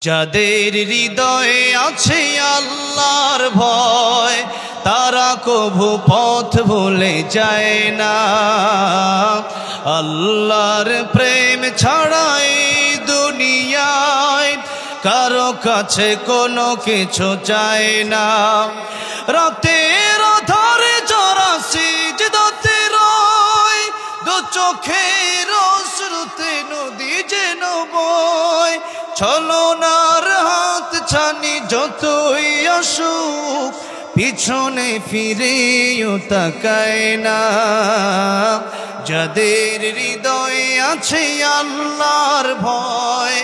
যাদের হৃদয়ে আছে আল্লাহর ভয় তারা কভু পথ ভুলে যায় না। আল্লাহর প্রেম ছাড়াই দুনিয়ায় কারো কাছে কোনো কিছু চায় না। রাতের আধারে যারা সিজদাতে রয়, দু চোখের অশ্রুতে নদী যেন বয়। ছলনার হাত ছানি যতই আসুক পিছনে ফিরেও তাকায় না। যাদের হৃদয়ে আছে আল্লাহর ভয়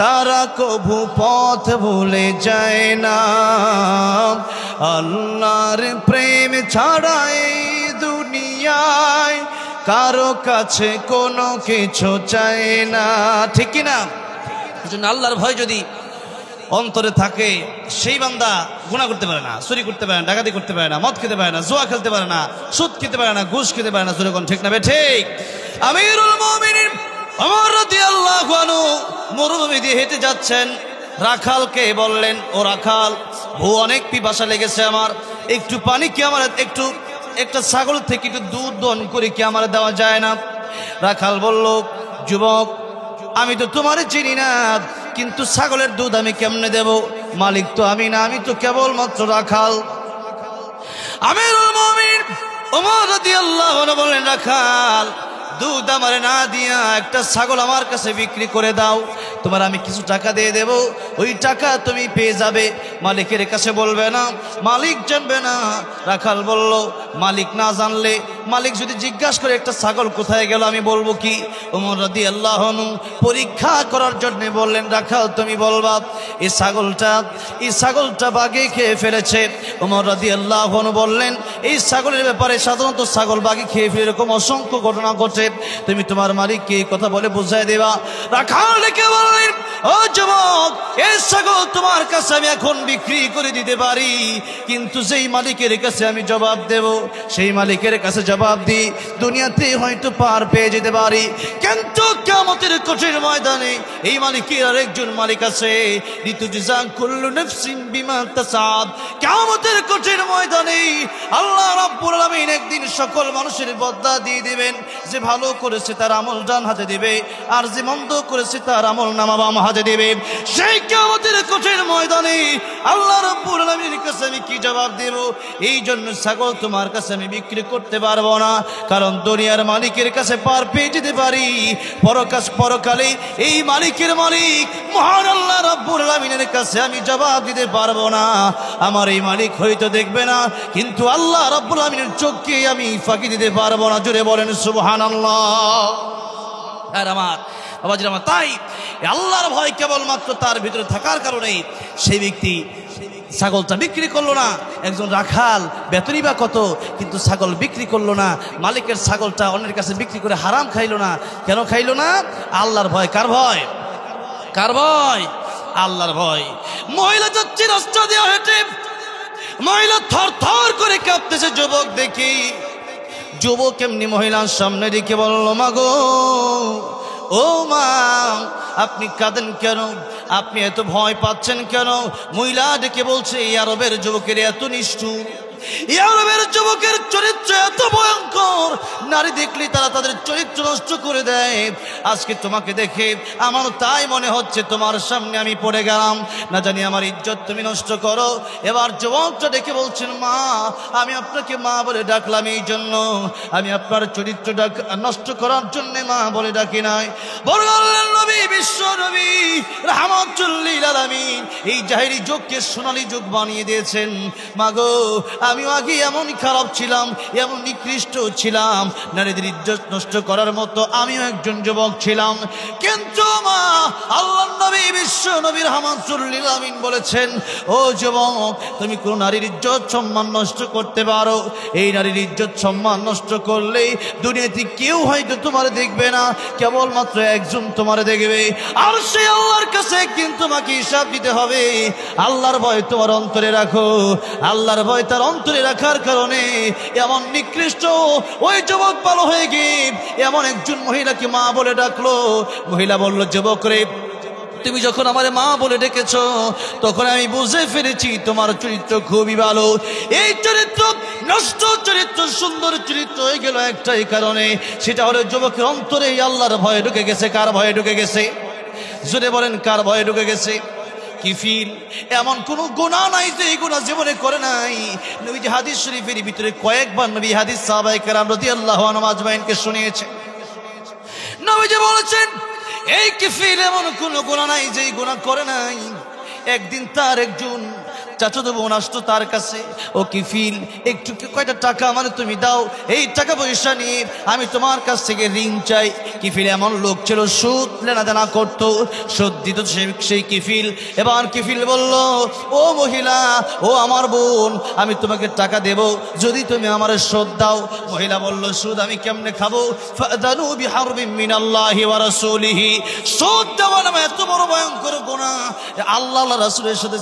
তারা কভু পথ ভুলে যায় না। আল্লাহর প্রেম ছাড়া এই দুনিয়ায় কারো কাছে কোনো কিছু চায় না। ঠিক কিনা? এজন্য আল্লাহর ভয় যদি অন্তরে থাকে সেই বান্দা গুনাহ করতে পারে না, চুরি করতে পারে না, ডাকাতি করতে পারে না, মদ খেতে পারে না, জুয়া খেলতে পারে না, সুদ খেতে পারে না, ঘুষ খেতে পারে না। জোরে কোন ঠিক না বে ঠিক? আমিরুল মুমিনিন ওমর রাদিয়াল্লাহু আনহু মরুভূমি দিয়ে হেঁটে যাচ্ছেন। রাখালকে বললেন, ও রাখাল, অনেক পিপাসা লেগেছে আমার, একটু পানি কি আমার একটা ছাগল থেকে একটু দুধ দন করে কি আমার দেওয়া যায় না? রাখাল বলল, যুবক, আমি তো তোমারে চিনি না, কিন্তু ছাগলের দুধ আমি কেমনে দেব? মালিক তো আমি না, আমি তো কেবলমাত্র রাখাল। আমিরুল মুমিনিন ওমর রাদিয়াল্লাহু আনহু বললেন, রাখাল, দুধ আমারে না দিয়া একটা ছাগল আমার কাছে বিক্রি করে দাও, তোমার আমি কিছু টাকা দিয়ে দেব, ওই টাকা তুমি পেয়ে যাবে। মালিকের কাছে বলবে না, মালিক জানবে না। রাখাল বলল, মালিক না জানলে, মালিক যদি জিজ্ঞাসা করে একটা ছাগল কোথায় গেল আমি বলবো কি? ওমর রাদিয়াল্লাহু আনহু পরীক্ষা করার জন্য বললেন, রাখাল, তুমি বলবা এই ছাগলটা বাঘে খেয়ে ফেলেছে। ওমর রাদিয়াল্লাহু আনহু বললেন, এই ছাগলের ব্যাপারে সাধারণত ছাগল বাঘে খেয়ে ফেলে এরকম অসংখ্য ঘটনা ঘটে, তুমি তোমার মালিককে এই কথা বলে বুঝাই দেবা। রাখাল ডেকে বললেন, ও যুবক, এই ছাগল তোমার কাছে আমি এখন বিক্রি করে দিতে পারি, কিন্তু যেই মালিকের কাছে আমি জবাব দেব, সেই মালিকের কাছে জবাব দিই দুনিয়াতে হয়তো পার পেয়ে যেতে পারি, কিন্তু কিয়ামতের কঠিন ময়দানে এই মালিকের আরেকজন মালিক আছে। লিতুজজা কুল্লু নাফসিন বিমা তাসাব। কিয়ামতের কঠিন ময়দানে আল্লাহ রাব্বুল আলামিন একদিন সকল মানুষের বদলা দিয়ে দিবেন। যে ভালো করেছে তার আমল ডান হাতে দিবে, আর যে মন্দ করেছে তার আমল নামা বাম হাতে দিবে। সেই কিয়ামতের কঠিন ময়দানে আল্লাহ রাব্বুল আলামিনের কাছে আমি কি জবাব দেব? এই জন্য ছাগল তোমার কাছে আমি বিক্রি করতে পারবো না, কারণ দুনিয়ার মালিকের কাছে পার পেয়ে যেতে পারি, পরকালে এই মালিকের মালিক মহান আল্লাহ রাব্বুল আলামিনের কাছে আমি জবাব দিতে পারবো না। আমার এই মালিক হয়তো দেখবে না, কিন্তু আল্লাহ রাব্বুল আলামিনের চোখকে আমি ফাঁকি দিতে পারবো না। জোরে বলেন সুবহানাল্লাহ। আর আমার বাবাজির আমার, তাই আল্লাহর ভয় কেবলমাত্র তার ভিতরে থাকার কারণে সেই ব্যক্তি ছাগলটা বিক্রি করলো না। একজন রাখাল বেতনই বা কত, কিন্তু ছাগল বিক্রি করলো না। মালিকের ছাগলটা অন্যের কাছে বিক্রি করে হারাম খাইলো না। কেন খাইলো না? আল্লাহর ভয়। কার ভয়? কার ভয়? আল্লাহর ভয়। মহিলা যাচ্ছে রাস্তা দিয়ে হেঁটে, মহিলা থর থর করে কাঁপতেছে। যুবক দেখি, যুবক এমনি মহিলার সামনে রেখে বলল, মা গো, ও মা, আপনি কাঁদেন কেন? আপনি এত ভয় পাচ্ছেন কেন? মহিলা ডেকে বলছে, এই আরবের যুবকের এত নিষ্ঠুর, এই আরবের যুবকের চরিত্র এত ভয়ঙ্কর, নারী দেখলে তারা তাদের চরিত্র নষ্ট করে দেয়। আজকে তোমাকে দেখে আমার তাই মনে হচ্ছে তোমার সামনে আমি পড়ে গেলাম, না জানি আমার ইজ্জত তুমি নষ্ট করো। এবার যুবকটা ডেকে বলছেন, মা, আমি আপনাকে মা বলে ডাকলাম এই জন্য, আমি আপনার চরিত্র নষ্ট করার জন্য মা বলে ডাকি নাই। বরং আল্লাহর নবী, বিশ্ব নবী রাহমাতুল লিল আলামিন এই জাহেরি যুগকে সোনালী যুগ বানিয়ে দিয়েছেন। মা গো, আমিও আগে এমন খারাপ ছিলাম, এমন নিকৃষ্ট ছিলাম, নারীদের ইজ্জত নষ্ট করার মতো আমিও একজন যুবক ছিলাম, কিন্তু মা, আল্লাহর নবী বিশ্ব নবী রাহমাতুল লিল আলামিন বলেছেন, ও যুবক, তুমি কোন নারীর ইজ্জত সম্মান নষ্ট করতে পারো, এই নারীর ইজ্জত সম্মান নষ্ট করলে দুনিয়াতে কেউ হয়তো তোমার দেখবে না, কেবলমাত্র একজন তোমার দেখবে, আর সেই আল্লাহর কাছে একদিন তোমাকে হিসাব দিতে হবে। আল্লাহর ভয় তোমার অন্তরে রাখো। আল্লাহর ভয় তার অন্তরে রাখার কারণে এমন নিকৃষ্ট ওই যুবক ভালো হয়ে গিয়ে এমন একজন মহিলাকে মা বলে ডাকলো। মহিলা বলল, যুবক রে, তুমি যখন আমার মা বলে ডেকেছো তখন আমি বুঝে ফেলেছি তোমার চরিত্র খুবই ভালো। এই চরিত্র নষ্ট চরিত্র সুন্দর চরিত্র হয়ে গেল একটাই কারণে, সেটা হলো যুবকের অন্তরে আল্লাহর ভয় ঢুকে গেছে। কার ভয়ে ঢুকে গেছে? জোরে বলেন, কার ভয়ে ঢুকে গেছে? কিফিল এমন কোন গুনাহ নাই যে এই গুনাহ জীবনে করে নাই। নবীজি হাদিস শরীফের ভিতরে কয়েকবার নবী হাদিস সাহাবায়ে কেরাম রাদিয়াল্লাহু আনহুম আজমাইনকে শুনিয়েছে। নবীজি বলেছেন এই কিফিল এমন কোন গুনাহ নাই যে এই গুনাহ করে নাই। একদিন তার একজন চাচাতো বোন আসতো তার কাছে, ও কিফিল একটু কয়টা টাকা মানে তুমি দাও, এই টাকা পয়সা নিয়ে আমি তোমার কাছ থেকে ঋণ চাই। কিফিল এমন লোক ছিল সুদ লেনাদেনা করতো, সুদ দিত সেই কিফিল। এবার কিফিল বলল, ও মহিলা, ও আমার বোন, আমি তোমাকে টাকা দেব যদি তুমি আমার সুদ দাও। মহিলা বলল, সুদ আমি কেমনে খাবো? ফাদানু বিহারবিন মিনাল্লাহি ওয়া রাসূলিহি। সুদ দেওয়া নামে এত বড় ভয়ঙ্কর গুনাহ, আল্লাহ রাসূলের সাথে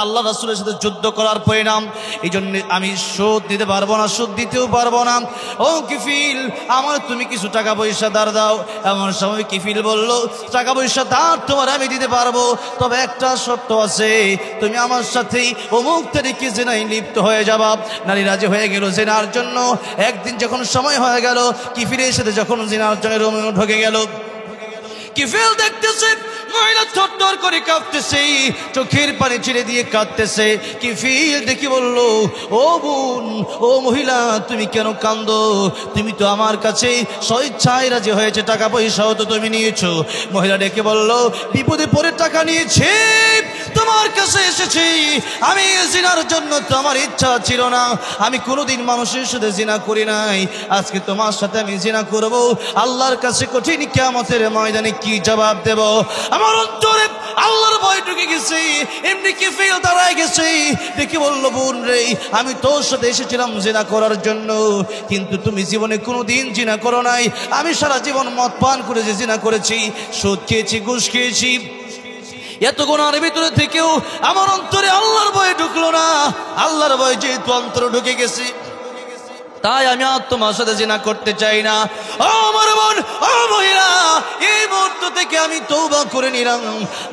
আল্লাহ রাসূলের সাথে যুদ্ধ করার পরিণাম। এই জন্য আমি সুদ দিতে পারবো না, সুদ দিতেও পারবো না। ও কিফিল, আমার তুমি কিছু টাকা পয়সা ধার দাও। এমন সময় কিফিল বলল, টাকা পয়সা ধার তোমার আমি দিতে পারবো, তবে একটা শর্ত আছে, তুমি আমার সাথে অমুক তারিখে জিনায় লিপ্ত হয়ে যাবা। নারী রাজি হয়ে গেল জিনার জন্য। একদিন যখন সময় হয়ে গেল, কিফিলের সাথে যখন জিনার জন্য রুমে ঢুকে গেল, কিফিল দেখতেছে মহিলা থরথর করে কাঁপতেছে, চোখের পানি ছেড়ে দিয়ে কাঁদতেছে। কিফিল দেখি বলল, ও বোন, ও মহিলা, তুমি কেন কান্দো? তুমি তো আমার কাছে স্বেচ্ছায় রাজি হয়েছে, টাকা পয়সাও তো তুমি নিয়েছো। মহিলা ডেকে বলল, বিপদে পড়ে টাকা নিয়েছি, তোমার কাছে এসেছি। আমি জিনার জন্য তো আমার ইচ্ছা ছিল না, আমি কোনোদিন মানুষের সাথে জিনা করি নাই, আজকে তোমার সাথে আমি জিনা করব। আল্লাহর কাছে কঠিন কিয়ামতের ময়দানে কি জবাব দেব? আমার অন্তরে আল্লাহর ভয় ঢুকে গেছে। এমনি কিফিল দাঁড়ায় গেছে, দেখি বলল, বোন রে, আমি তোর সাথে এসেছিলাম জিনা করার জন্য, কিন্তু তুমি জীবনে কোনোদিন জিনা করো নাই। আমি সারা জীবন মদ পান করে যে জিনা করেছি, সুদ খেয়েছি, ঘুষ খেয়েছি, এত গুনাহের ভিতরে থেকেও আমার অন্তরে আল্লাহর ভয় ঢুকলো না। আল্লাহর ভয় যেহেতু অন্তরে ঢুকে গেছে, তাই আমি আর তোমার সাথে জিনা করতে চাই না। ও আমার বোন, ও মহিলা, এই মুহূর্ত থেকে আমি তওবা করে নিলাম।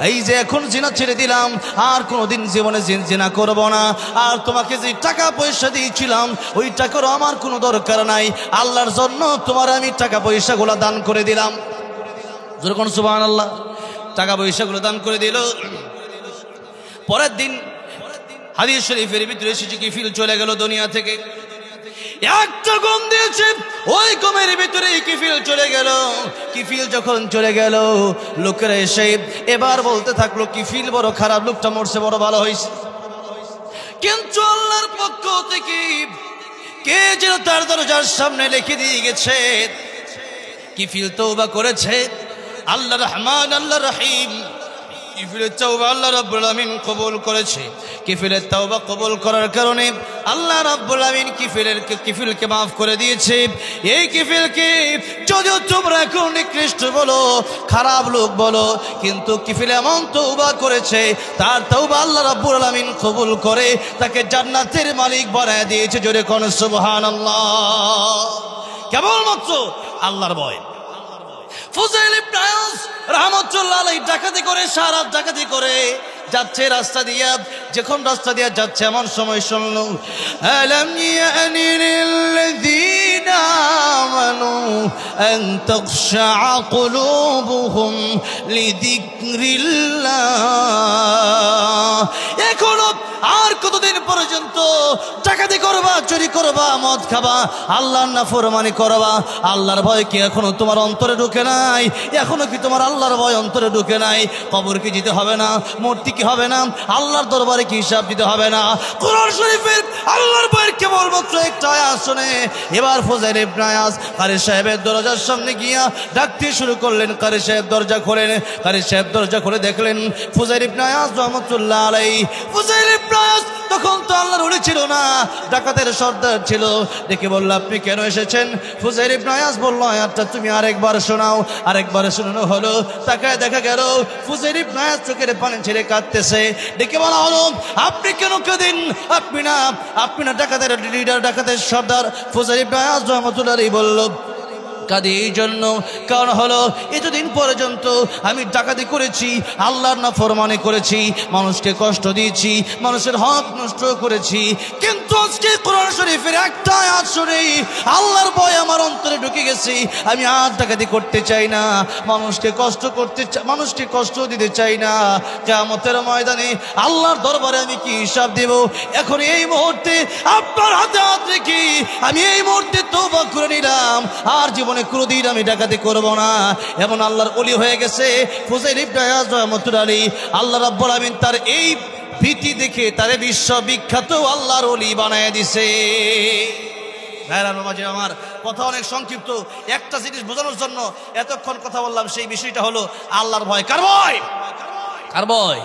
এই যে এখন জিনা ছেড়ে দিলাম, আর কোনোদিন জীবনে জিনা করব না। আর তোমাকে যে টাকা পয়সা দিয়েছিলাম, ওই টাকারও আমার কোনো দরকার নাই। আল্লাহর জন্য তোমার আমি টাকা পয়সাগুলো দান করে দিলাম। যখন সুবহানাল্লাহ, টাকা পয়সাগুলো দান করে দিল। পরের দিন হাদিস শরীফের ভিতরে এসেছে, কিফিল চলে গেল দুনিয়া থেকে। একটা গম দিয়েছে, ওই গমের ভিতরে কিফিল চলে গেল। কিফিল যখন চলে গেল, লোকেরা এসে এবার বলতে থাকলো, কিফিল বড় খারাপ, লোকটা মরছে, বড় ভালো হয়েছে। কিন্তু আল্লাহর পক্ষ থেকে কে যেন তার দরজার সামনে লিখে দিয়ে গেছে, কিফিল তওবা করেছে, আল্লাহ রহমান, আল্লাহ রহিম। কিফিলের তওবা আল্লাহ রাব্বুল আমিন কবুল করেছে। কিফিলের তওবা কবুল করার কারণে আল্লাহ রাব্বুল আমিন কিফিলকে মাফ করে দিয়েছে। এই কিফিলকে যদিও তোমরা এখন নিকৃষ্ট বলো, খারাপ লোক বলো, কিন্তু কিফিল এমন তওবা করেছে, তার তওবা আল্লাহ রাব্বুল আমিন কবুল করে তাকে জান্নাতের মালিক বানায় দিয়েছে। জোরে কোন সুবহানাল্লাহ। কেবলমাত্র আল্লাহর ভয়। ফুজাইল ইবনে আয়াজ রাহমাতুল্লাহ আলাইহি ডাকাতি করে, সারা ডাকাতি করে যাচ্ছে রাস্তা দিয়া। যখন রাস্তা দিয়া যাচ্ছে, এমন সময় শুনলো, আলাম ইয়ানি লিল্লাযীনা আমানু আন তাখশা কুলুবুহুম লিযিকরিল্লাহ। এখনো আর কতদিন পর্যন্ত ডাকাতি করবা, চুরি করবা, মদ খাবা, আল্লাহর নাফরমানি করবা? আল্লাহর ভয় কি এখনো তোমার অন্তরে ঢুকে নাই? এখনো কি তোমার আল্লাহর ভয় অন্তরে ঢুকে নাই? কবর কি যেতে হবে না? মূর্তি কি হবে না? আল্লাহর দরবারে কি হিসাব দিতে হবে না? কোরআন শরীফের আল্লাহর ভয়ের কেবলমাত্র একটা আয়াত শুনে এবার ফুজাইল ইবনে আয়াজ কারি সাহেবের দরজার সামনে গিয়া ডাকতে শুরু করলেন। কারি সাহেব দরজা খোলেন। কারি সাহেব দরজা খুলে দেখলেন ফুজাইল ইবনে আয়াজ রাহমাতুল্লাহ আলাইহি। ফুজাইল ইবনে আয়াজ তখন তো আল্লাহর ওলি ছিল না, ডাকাতের সর্দার ছিল। ডেকে বলল, আপনি কেন এসেছেন? ফুজাইল ইবনে আয়াজ বলল, আয়াতটা তুমি আরেকবার শোনাও। আরেকবার শোনানো হলো। তাকায় দেখা গেল ফুজাইল ইবনে আয়াজ চোখের পানি ছেড়ে কাঁদতেছে। ডেকে বলা হলো, আপনি কেন কাঁদেন? আপনি না ডাকাতের লিডার, ডাকাতের সর্দার? ফুজাইল ইবনে আয়াজ রাহমাতুল্লাহ আলাইহি বলল, কাঁদি এই জন্য, কারণ হলো এতদিন পর্যন্ত আমি ডাকাতি করেছি, আল্লাহর নাফরমানি করেছি, মানুষকে কষ্ট দিয়েছি, মানুষের হক নষ্ট করেছি, কিন্তু আজকে কোরআন শরীফের একটা আয়াত শুনেই আল্লাহর ভয় আমার অন্তরে ঢুকে গেছে। আমি আর ডাকাতি করতে চাই না, মানুষকে কষ্ট দিতে চাই না। কিয়ামতের ময়দানে আল্লাহর দরবারে আমি কি হিসাব দেব? এখন এই মুহূর্তে আপনার হাতে হাত রেখে আমি এই মুহূর্তে তওবা করে নিলাম, আর জীবনে কোনোদিন আমি ডাকাতি করব না। এমন আল্লাহর ওলি হয়ে গেছে ফুজাইল ইবনে ইয়াজ রাহমাতুল্লাহ আলাইহি। আল্লাহ রাব্বুল আমিন তার এই ভীতি দেখে তারে বিশ্ববিখ্যাত আল্লাহর ওলি বানায় দিছে। আমার কথা অনেক সংক্ষিপ্ত, একটা জিনিস বোঝানোর জন্য এতক্ষণ কথা বললাম, সেই বিষয়টা হলো আল্লাহর ভয়। কার ভয়? কার ভয়?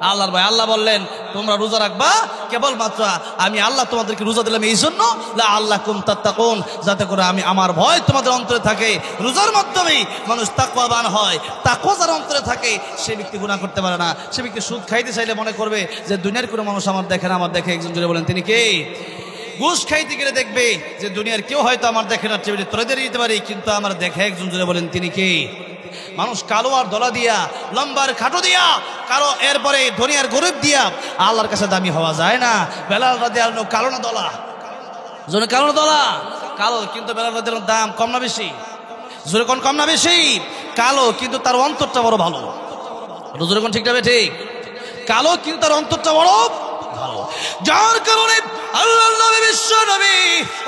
আল্লাহর ভয়। আল্লাহ বললেন তোমরা রোজা রাখবা, কেবলমাত্র আমি আল্লাহ তোমাদেরকে রোজা দিলাম এই জন্য, লাআল্লাকুম তাত্তাকুন, যাতে করে আমি আমার ভয় তোমাদের অন্তরে থাকে। রোজার মাধ্যমেই মানুষ তাকওয়াবান হয়। তাকওয়া যার অন্তরে থাকে সে ব্যক্তি গুনাহ করতে পারে না। সে ব্যক্তি সুদ খাইতে চাইলে মনে করবে যে দুনিয়ার কোনো মানুষ আমার দেখে না, আমার দেখে একজন জুড়ে বলেন তিনি কে? ঘুষ খাইতে গেলে দেখবে যে দুনিয়ার কেউ হয়তো আমার দেখে না, টেবিলে তুলে দিয়ে দিতে পারি, কিন্তু আমার দেখে একজন জুড়ে বলেন তিনি কে? মানুষ কালো আর দলা দিয়া, লম্বার খাটো দিয়া, কালো এরপরে দুনিয়ার গরিব দিয়া আল্লাহর কাছে দামি হওয়া যায় না। বেলাল রাদিয়াল্লাহু আনহু কালো না দলা? জোরে কালো না দলা? কালো, কিন্তু বেলাল রাদিয়াল্লাহু আনহুর দাম কম না বেশি? জোরে কোন কম না বেশি? কালো, কিন্তু তার অন্তরটা বড় ভালো। জোরে কোন ঠিক না ঠিক? কালো কিন্তু তার অন্তরটা বড় ভালো, যার কারণে আল্লাহর নবী বিশ্ব নবী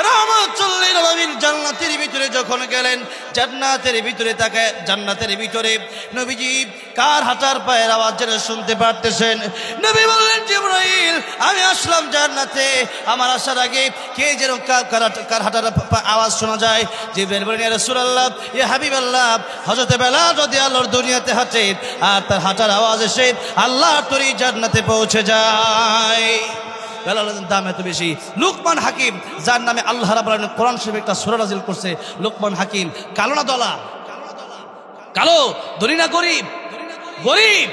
রাহমাতুল লিল আলামিন জান্নাতের ভিতরে যখন গেলেন, জান্নাতের ভিতরে তাকে জান্নাতের ভিতরে নবীজি কার হাঁটার পায়ের আওয়াজ যেন শুনতে পারতেছেন। নবী বললেন জিবরাইল আমি আসলাম জান্নাতে, আমার আসার আগে কে যেন কার হাঁটার আওয়াজ শোনা যায়। জিবরাইল বললেন ইয়া রাসূলুল্লাহ, ইয়া হাবিবাল্লাহ, হযরত বেলাল রাদিয়াল্লাহু আনহু দুনিয়াতে হাঁটে আর তার হাঁটার আওয়াজ এসে আল্লাহর তরি জান্নাতে পৌঁছে যায়। বেলালের দাম এত বেশি। লুকমান হাকিম, যার নামে আল্লাহ রাব্বুল আলামিন কোরআন শরীফে একটা সূরা নাযিল করছে, লুকমান হাকিম কালো না দলা? কালো। ধনী না গরিব? গরিব।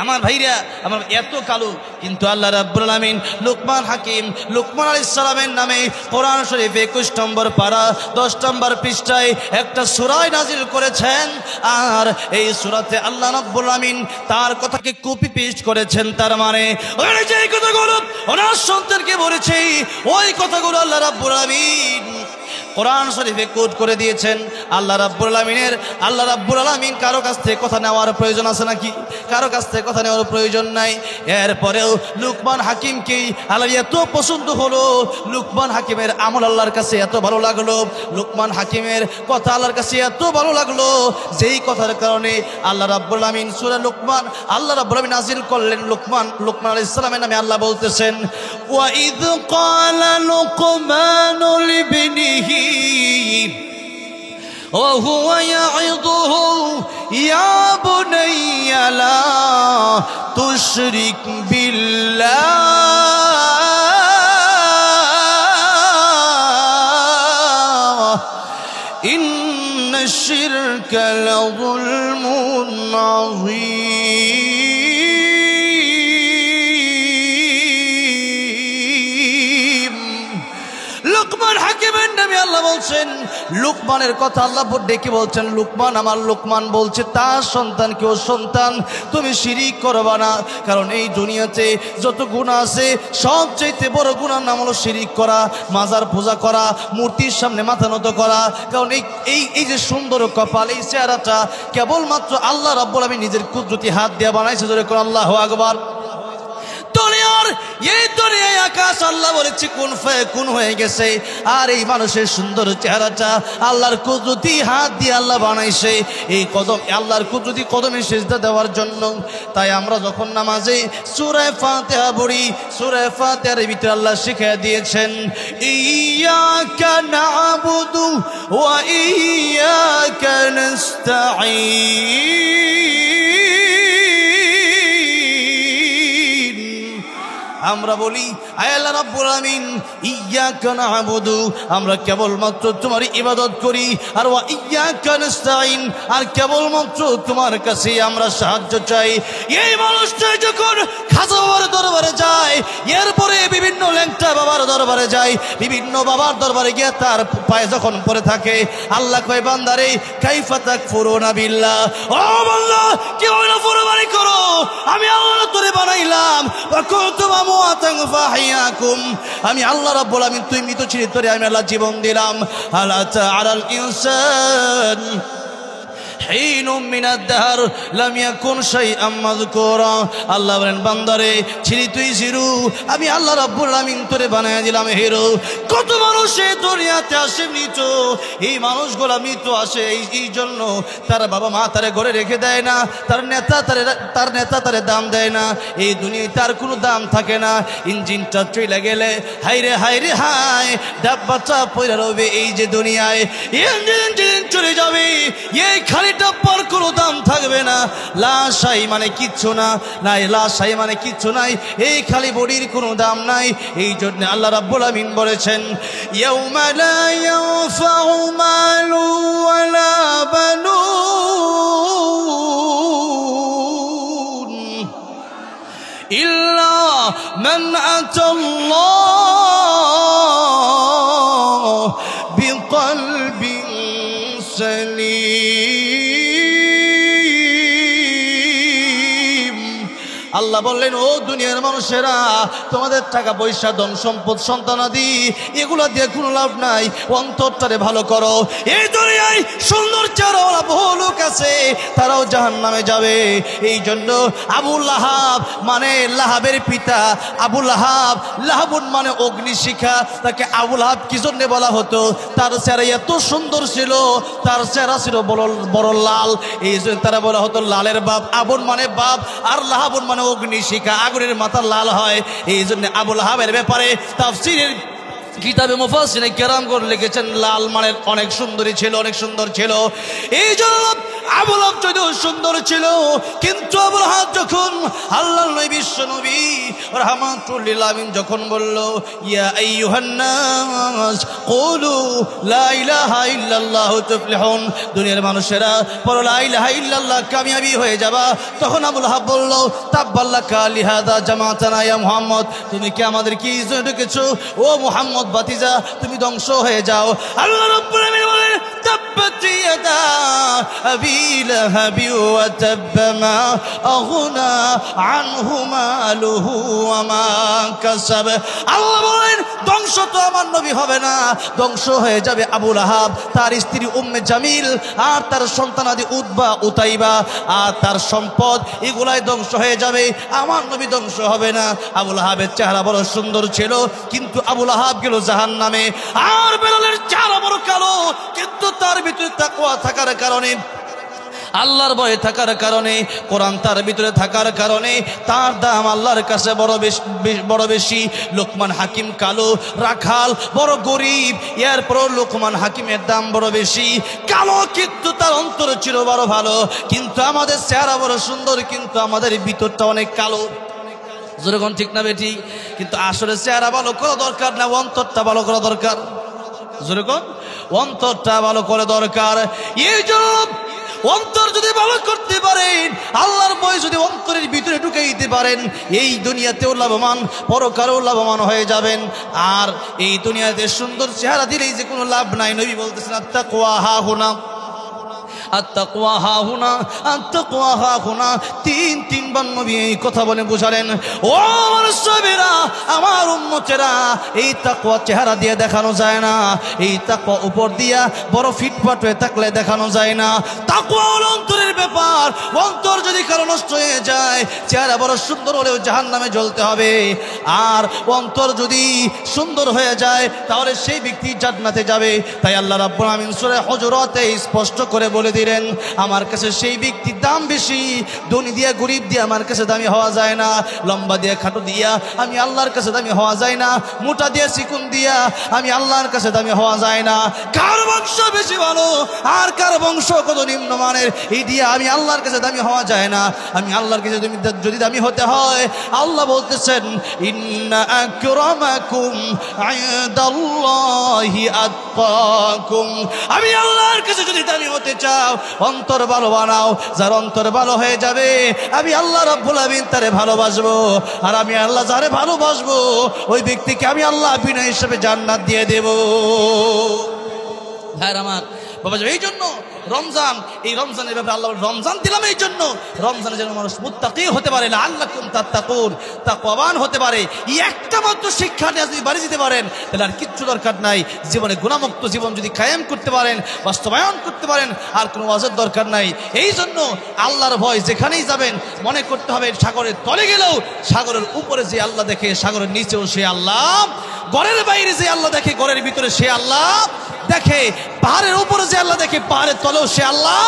আমার ভাইরা, আমার এত কালো, কিন্তু আল্লাহ রাব্বুল আলামিন লুকমান হাকিম, লুকমান আলাইহিস সালামের নামে কোরআন শরীফে 21 নম্বর পারা 10 নম্বর পৃষ্ঠায় একটা সূরা নাযিল করেছেন। আর এই সূরাতে আল্লাহ রাব্বুল আলামিন তার কথাকে কপি পেস্ট করেছেন। তার মানে ওই যে কথাগুলো ওনার সন্তানকে বলেছে, ওই কথাগুলো আল্লাহ রাব্বুল আলামিন কোরআন শরীফে কোট করে দিয়েছেন। আল্লাহ রাব্বুল আলামিন কারো কাছ থেকে কথা নেওয়ার প্রয়োজন আছে নাকি? কারো কাছ থেকে কথা নেওয়ার প্রয়োজন নাই। এরপরেও লুকমান হাকিমকে আল্লাহ এত পছন্দ হলো, লুকমান হাকিমের আমল আল্লাহর কাছে এত ভালো লাগলো, লুকমান হাকিমের কথা আল্লাহর কাছে এত ভালো লাগলো, যেই কথার কারণে আল্লাহ রাব্বুল আলামিন সূরা লুকমান আল্লাহ রাব্বুল আলামিন নাযিল করলেন। লুকমান আলাইহিস সালামের নামে আল্লাহ বলতেছেন ওয়া ইয ক্বালা লুকমানু লিবনিহি وهو يعظه يا بني لا تشرك بالله إن الشرك لظلم عظيم। লুকমান হাকিমের নামে আল্লাহ বলছেন, লুকমানের কথা আল্লাহ ডেকে বলছেন, লুকমান আমার লুকমান বলছে তার সন্তানকে, ও সন্তান তুমি শিরিক করবা না, কারণ এই দুনিয়াতে যত গুনাহ আছে সবচেয়ে বড় গুনার নাম হলো শিরিক করা, মাজার পূজা করা, মূর্তির সামনে মাথা নত করা। কারণ এই যে সুন্দর কপাল, এই চেহারাটা কেবলমাত্র আল্লাহ রাব্বুল আলামিন নিজের কুদরতি হাত দিয়ে বানাইছে। জোরে করে আল্লাহু আকবার। এই দুনিয়ায় আকাশ আল্লাহ বলেছে কোন ফায়াকুন হয়ে গেছে, আর এই মানুষের সুন্দর চেহারাটা আল্লাহর কুদরতি হাত দিয়ে আল্লাহ বানাইছে এই কদম, আল্লাহর কুদরতি কদমে সিজদা দেওয়ার জন্য। তাই আমরা যখন নামাজে সূরা ফাতিহা পড়ি, সূরা ফাতিহার ভিতরে আল্লাহ শিখিয়ে দিয়েছেন ইয়াকা না'বুদু ওয়া ইয়াকা নাস্তাঈন। আমরা বলি আয় আল্লাহ রাব্বুল আলামিন ইয়্যাকা না'বুদু, আমরা কেবলমাত্র তোমার ইবাদত করি, আর ওয়া ইয়্যাকা নাস্তাঈন, আর কেবলমাত্র তোমার কাছে আমরা সাহায্য চাই। এই মানুষটা যখন খাজা বাবার দরবারে যায়, এরপরে বিভিন্ন ল্যাংটা বাবার দরবারে যায়, বিভিন্ন বাবার দরবারে গিয়ে তার পায়ে যখন পড়ে থাকে, আল্লাহ কয় বান্দারে কাইফা তাকফুরুনা বিল্লাহ, ও বান্দা কি হইলো ফরমানি করো, আমি আল্লাহ তোরে বানাইলাম, ওয়া কুনতুম আমওয়াতান ফাহিয়াকুম, আমি আল্লাহ রাব্বুল আলামিন তুই মৃত ছিলি, তোরে আমি আল্লাহ জীবন দিলাম। আলা তাআলাল ইনসান حين من الدهر لم يكن شيئا مذكورا, আল্লাহ বলেন বান্দারে ছিলি তুই জিরো, আমি আল্লাহ রাব্বুল আলামিন তোরে বানায় দিলাম হিরো। কত মানুষ এই দুনিয়াতে আসে মৃত, এই মানুষগুলা মৃত আসে এই জন্য তার বাবা মা তারে ঘরে রেখে দেয় না, তার নেতা তারে দাম দেয় না, এই দুনিয়ায় তার কোনো দাম থাকে না। ইঞ্জিনটা চলে গেলে হাইরে হাইরে হাই ডাব্বাটা পয়রা রবে এই যে দুনিয়ায়, ইঞ্জিন চলে যাবে, এই খালি ডাব্বার কোনো দাম থাকবে না। লাশাই মানে কিচ্ছু না, নাই লাশাই মানে কিচ্ছু নাই, এই খালি বডির কোনো দাম নাই। এই জন্য আল্লাহ রাব্বুল আমিন বলেছেন ইয়াউমা লা ইয়ানফাউ মালু ওয়ালা বানুন ইল্লা মান আতাল্লাহ বিকলবিন সালিম। আল্লাহ বললেন ও দুনিয়ার মানুষেরা, তোমাদের টাকা পয়সা ধন সম্পদ সন্তানাদি এগুলা দিয়ে কোনো লাভ নাই, অন্তরটারে ভালো করো। এই দুনিয়ায় সুন্দর চেহারাওয়ালা বহু লোক আছে, তারাও জাহান্নামে যাবে। এই জন্য আবু লাহাব মানে লাহাবের পিতা, আবু লাহাব, লাহাবুন মানে অগ্নিশিখা, তাকে আবু লাহাব কি জন্য বলা হতো? তার চেহারা এত সুন্দর ছিল, তার চেহারা ছিল বড় লাল, এই জন্য তারা বলা হতো লালের বাপ। আবুন মানে বাপ, আর লাহাবুন মানে অগ্নিশিখা, আগুনের মাথা লাল হয়। এই জন্য আবু লাহাবের ব্যাপারে তাফসীরের কিতাবে মুফাসসিরিনে কেরামগণ লিখেছেন লাল মানে অনেক সুন্দরী ছিল, অনেক সুন্দর ছিল। এই জন্য আবু লাহাব যদিও সুন্দর ছিল, কিন্তু আবু লাহাব যখন আল্লাহর নবী বিশ্ব নবী রাহমাতুল লিল আলামিন যখন বলল ইয়া আইয়ুহান নাস কুলু লা ইলাহা ইল্লাল্লাহ তুফলিহুন, দুনিয়ার মানুষেরা বলো লা ইলাহা ইল্লাল্লাহ কামিয়াবি হয়ে যাবা, তখন আবু লাহাব বলল তাব্বাল্লাকা লিহাদা জামাতানা ইয়া মুহাম্মদ, তুমি কি আমাদের কি ইজ্জত রেখেছো ও মুহাম্মদ বাতিজা, তুমি ধ্বংস হয়ে যাও। আল্লাহ রাব্বুল আলামিন বলেন তাব্বাত ইয়াদা আবি লাহাবি ওয়া তাব্বা মা আগনা আনহু মালুহু ওয়া মা কাসাব। আল্লাহ বলেন ধ্বংস তো আমার নবী হবে না, ধ্বংস হয়ে যাবে আবু লাহাব, তার স্ত্রী উম্মে জামিল, আর তার সন্তানাদি উতবা উতাইবা, আর তার সম্পদ এগুলাই ধ্বংস হয়ে যাবে, আমার নবী ধ্বংস হবে না। আবু লাহাবের চেহারা বড় সুন্দর ছিল, কিন্তু আবু লাহাব গেল জাহান্নামে। আর বেলালের চেহারা বড় কালো, কিন্তু তার ভিতরে তাকওয়া থাকার কারণে, আল্লাহর ভয় থাকার কারণে, কোরআন তার ভিতরে থাকার কারণে তার দাম আল্লাহর কাছে বড় বেশি। লোকমান হাকিম কালো, রাখাল বড় গরিব, এরপর লোকমান হাকিমের দাম বড় বেশি। কালো কিন্তু তার অন্তর ছিল বড় ভালো, কিন্তু আমাদের চেহারা বড় সুন্দর, কিন্তু আমাদের ভিতরটা অনেক কালো। যেরকম ঠিক না বেটি? কিন্তু আসলে চেহারা ভালো করা দরকার না, অন্তরটা ভালো করা দরকার। যেরকম অন্তরটা ভালো করে দরকার। এই জন্য অন্তর যদি ভালো করতে পারেন, আল্লাহর ভয় যদি অন্তরের ভিতরে ঢুকে দিতে পারেন, এই দুনিয়াতেও লাভবান, পরকালেও লাভবান হয়ে যাবেন। আর এই দুনিয়াতে সুন্দর চেহারা দিলেই যে কোনো লাভ নাই। নবী বলতেছেন আত্তাকওয়া হাহুনা, আত্তাকওয়া হাহুনা, আত্তাকওয়া হাহুনা, তিনবার নবী এই কথা বলে বুঝালেন। ও আমার সাহাবীরা, আমার উম্মতেরা, এই তাকওয়া চেহারা দিয়ে দেখানো যায় না, এই তাকওয়া উপর দিয়া বড় ফিটফাট হয়ে থাকলে দেখানো যায় না। তাকওয়া হলো অন্তরের ব্যাপার। অন্তর যদি কারো নষ্ট হয়ে যায়, চেহারা বড় সুন্দর হলেও জাহান্নামে জ্বলতে হবে। আর অন্তর যদি সুন্দর হয়ে যায়, তাহলে সেই ব্যক্তি জান্নাতে যাবে। তাই আল্লাহ রাব্বুল আমিন সূরা হুজুরাতে স্পষ্ট করে বলে দিলেন, আমার কাছে সেই ব্যক্তির দাম বেশি। ধনী দিয়া গরিব দিয়া আমার কাছে দামি হওয়া যায় না, লম্বা দিয়া খাটো দিয়া আমি আল্লাহর কাছে দামি হওয়া যায় না, মোটা দিয়া চিকুন দিয়া আমি আল্লাহর কাছে দামি হওয়া যায় না। কার বংশ বেশি ভালো আর কার বংশ কত নিম্নমানের, এই দিয়া আমি আল্লাহর কাছে দামি হওয়া যায় না। আমি আল্লাহর কাছে যদি দামি হতে হয়, আল্লাহ বলতেছেন ইন্না আকরামাকুম ইনদাল্লাহি আতকাকুম, আমি আল্লাহর কাছে যদি দামি হতে চাই, দাও, অন্তর ভালো বানাও। যার অন্তর ভালো হয়ে যাবে আমি আল্লাহ রাব্বুল আমিন তারে ভালোবাসবো, আর আমি আল্লাহ যারে ভালোবাসবো ওই ব্যক্তিকে আমি আল্লাহ বিনা হিসেবে জান্নাত দিয়ে দেব। ভাইরা আমার, বাবা, এই জন্য রমজান, এই রমজানের ব্যাপারে আল্লাহ রমজান দিলাম এই জন্য, রমজানের জন্য মানুষ মুত্তাকি হতে পারে, লাআল্লাকুম তাত্তাকুন, তাকওয়াবান হতে পারে। এই একটা মাত্র শিক্ষা যদি বাড়ি দিতে পারেন তাহলে আর কিচ্ছু দরকার নাই। জীবনে গুনাহমুক্ত জীবন যদি কায়েম করতে পারেন, বাস্তবায়ন করতে পারেন, আর কোনো ওয়াজের দরকার নাই। এই জন্য আল্লাহর ভয় যেখানেই যাবেন মনে করতে হবে সাগরের তলে গেলেও সাগরের উপরে যে আল্লাহ দেখে, সাগরের নিচেও সে আল্লাহ, ঘরের বাইরে যে আল্লাহ দেখে ঘরের ভিতরে সে আল্লাহ দেখে, পাহাড়ের উপরে যে আল্লাহ দেখে পাহাড়ের তলেও সে আল্লাহ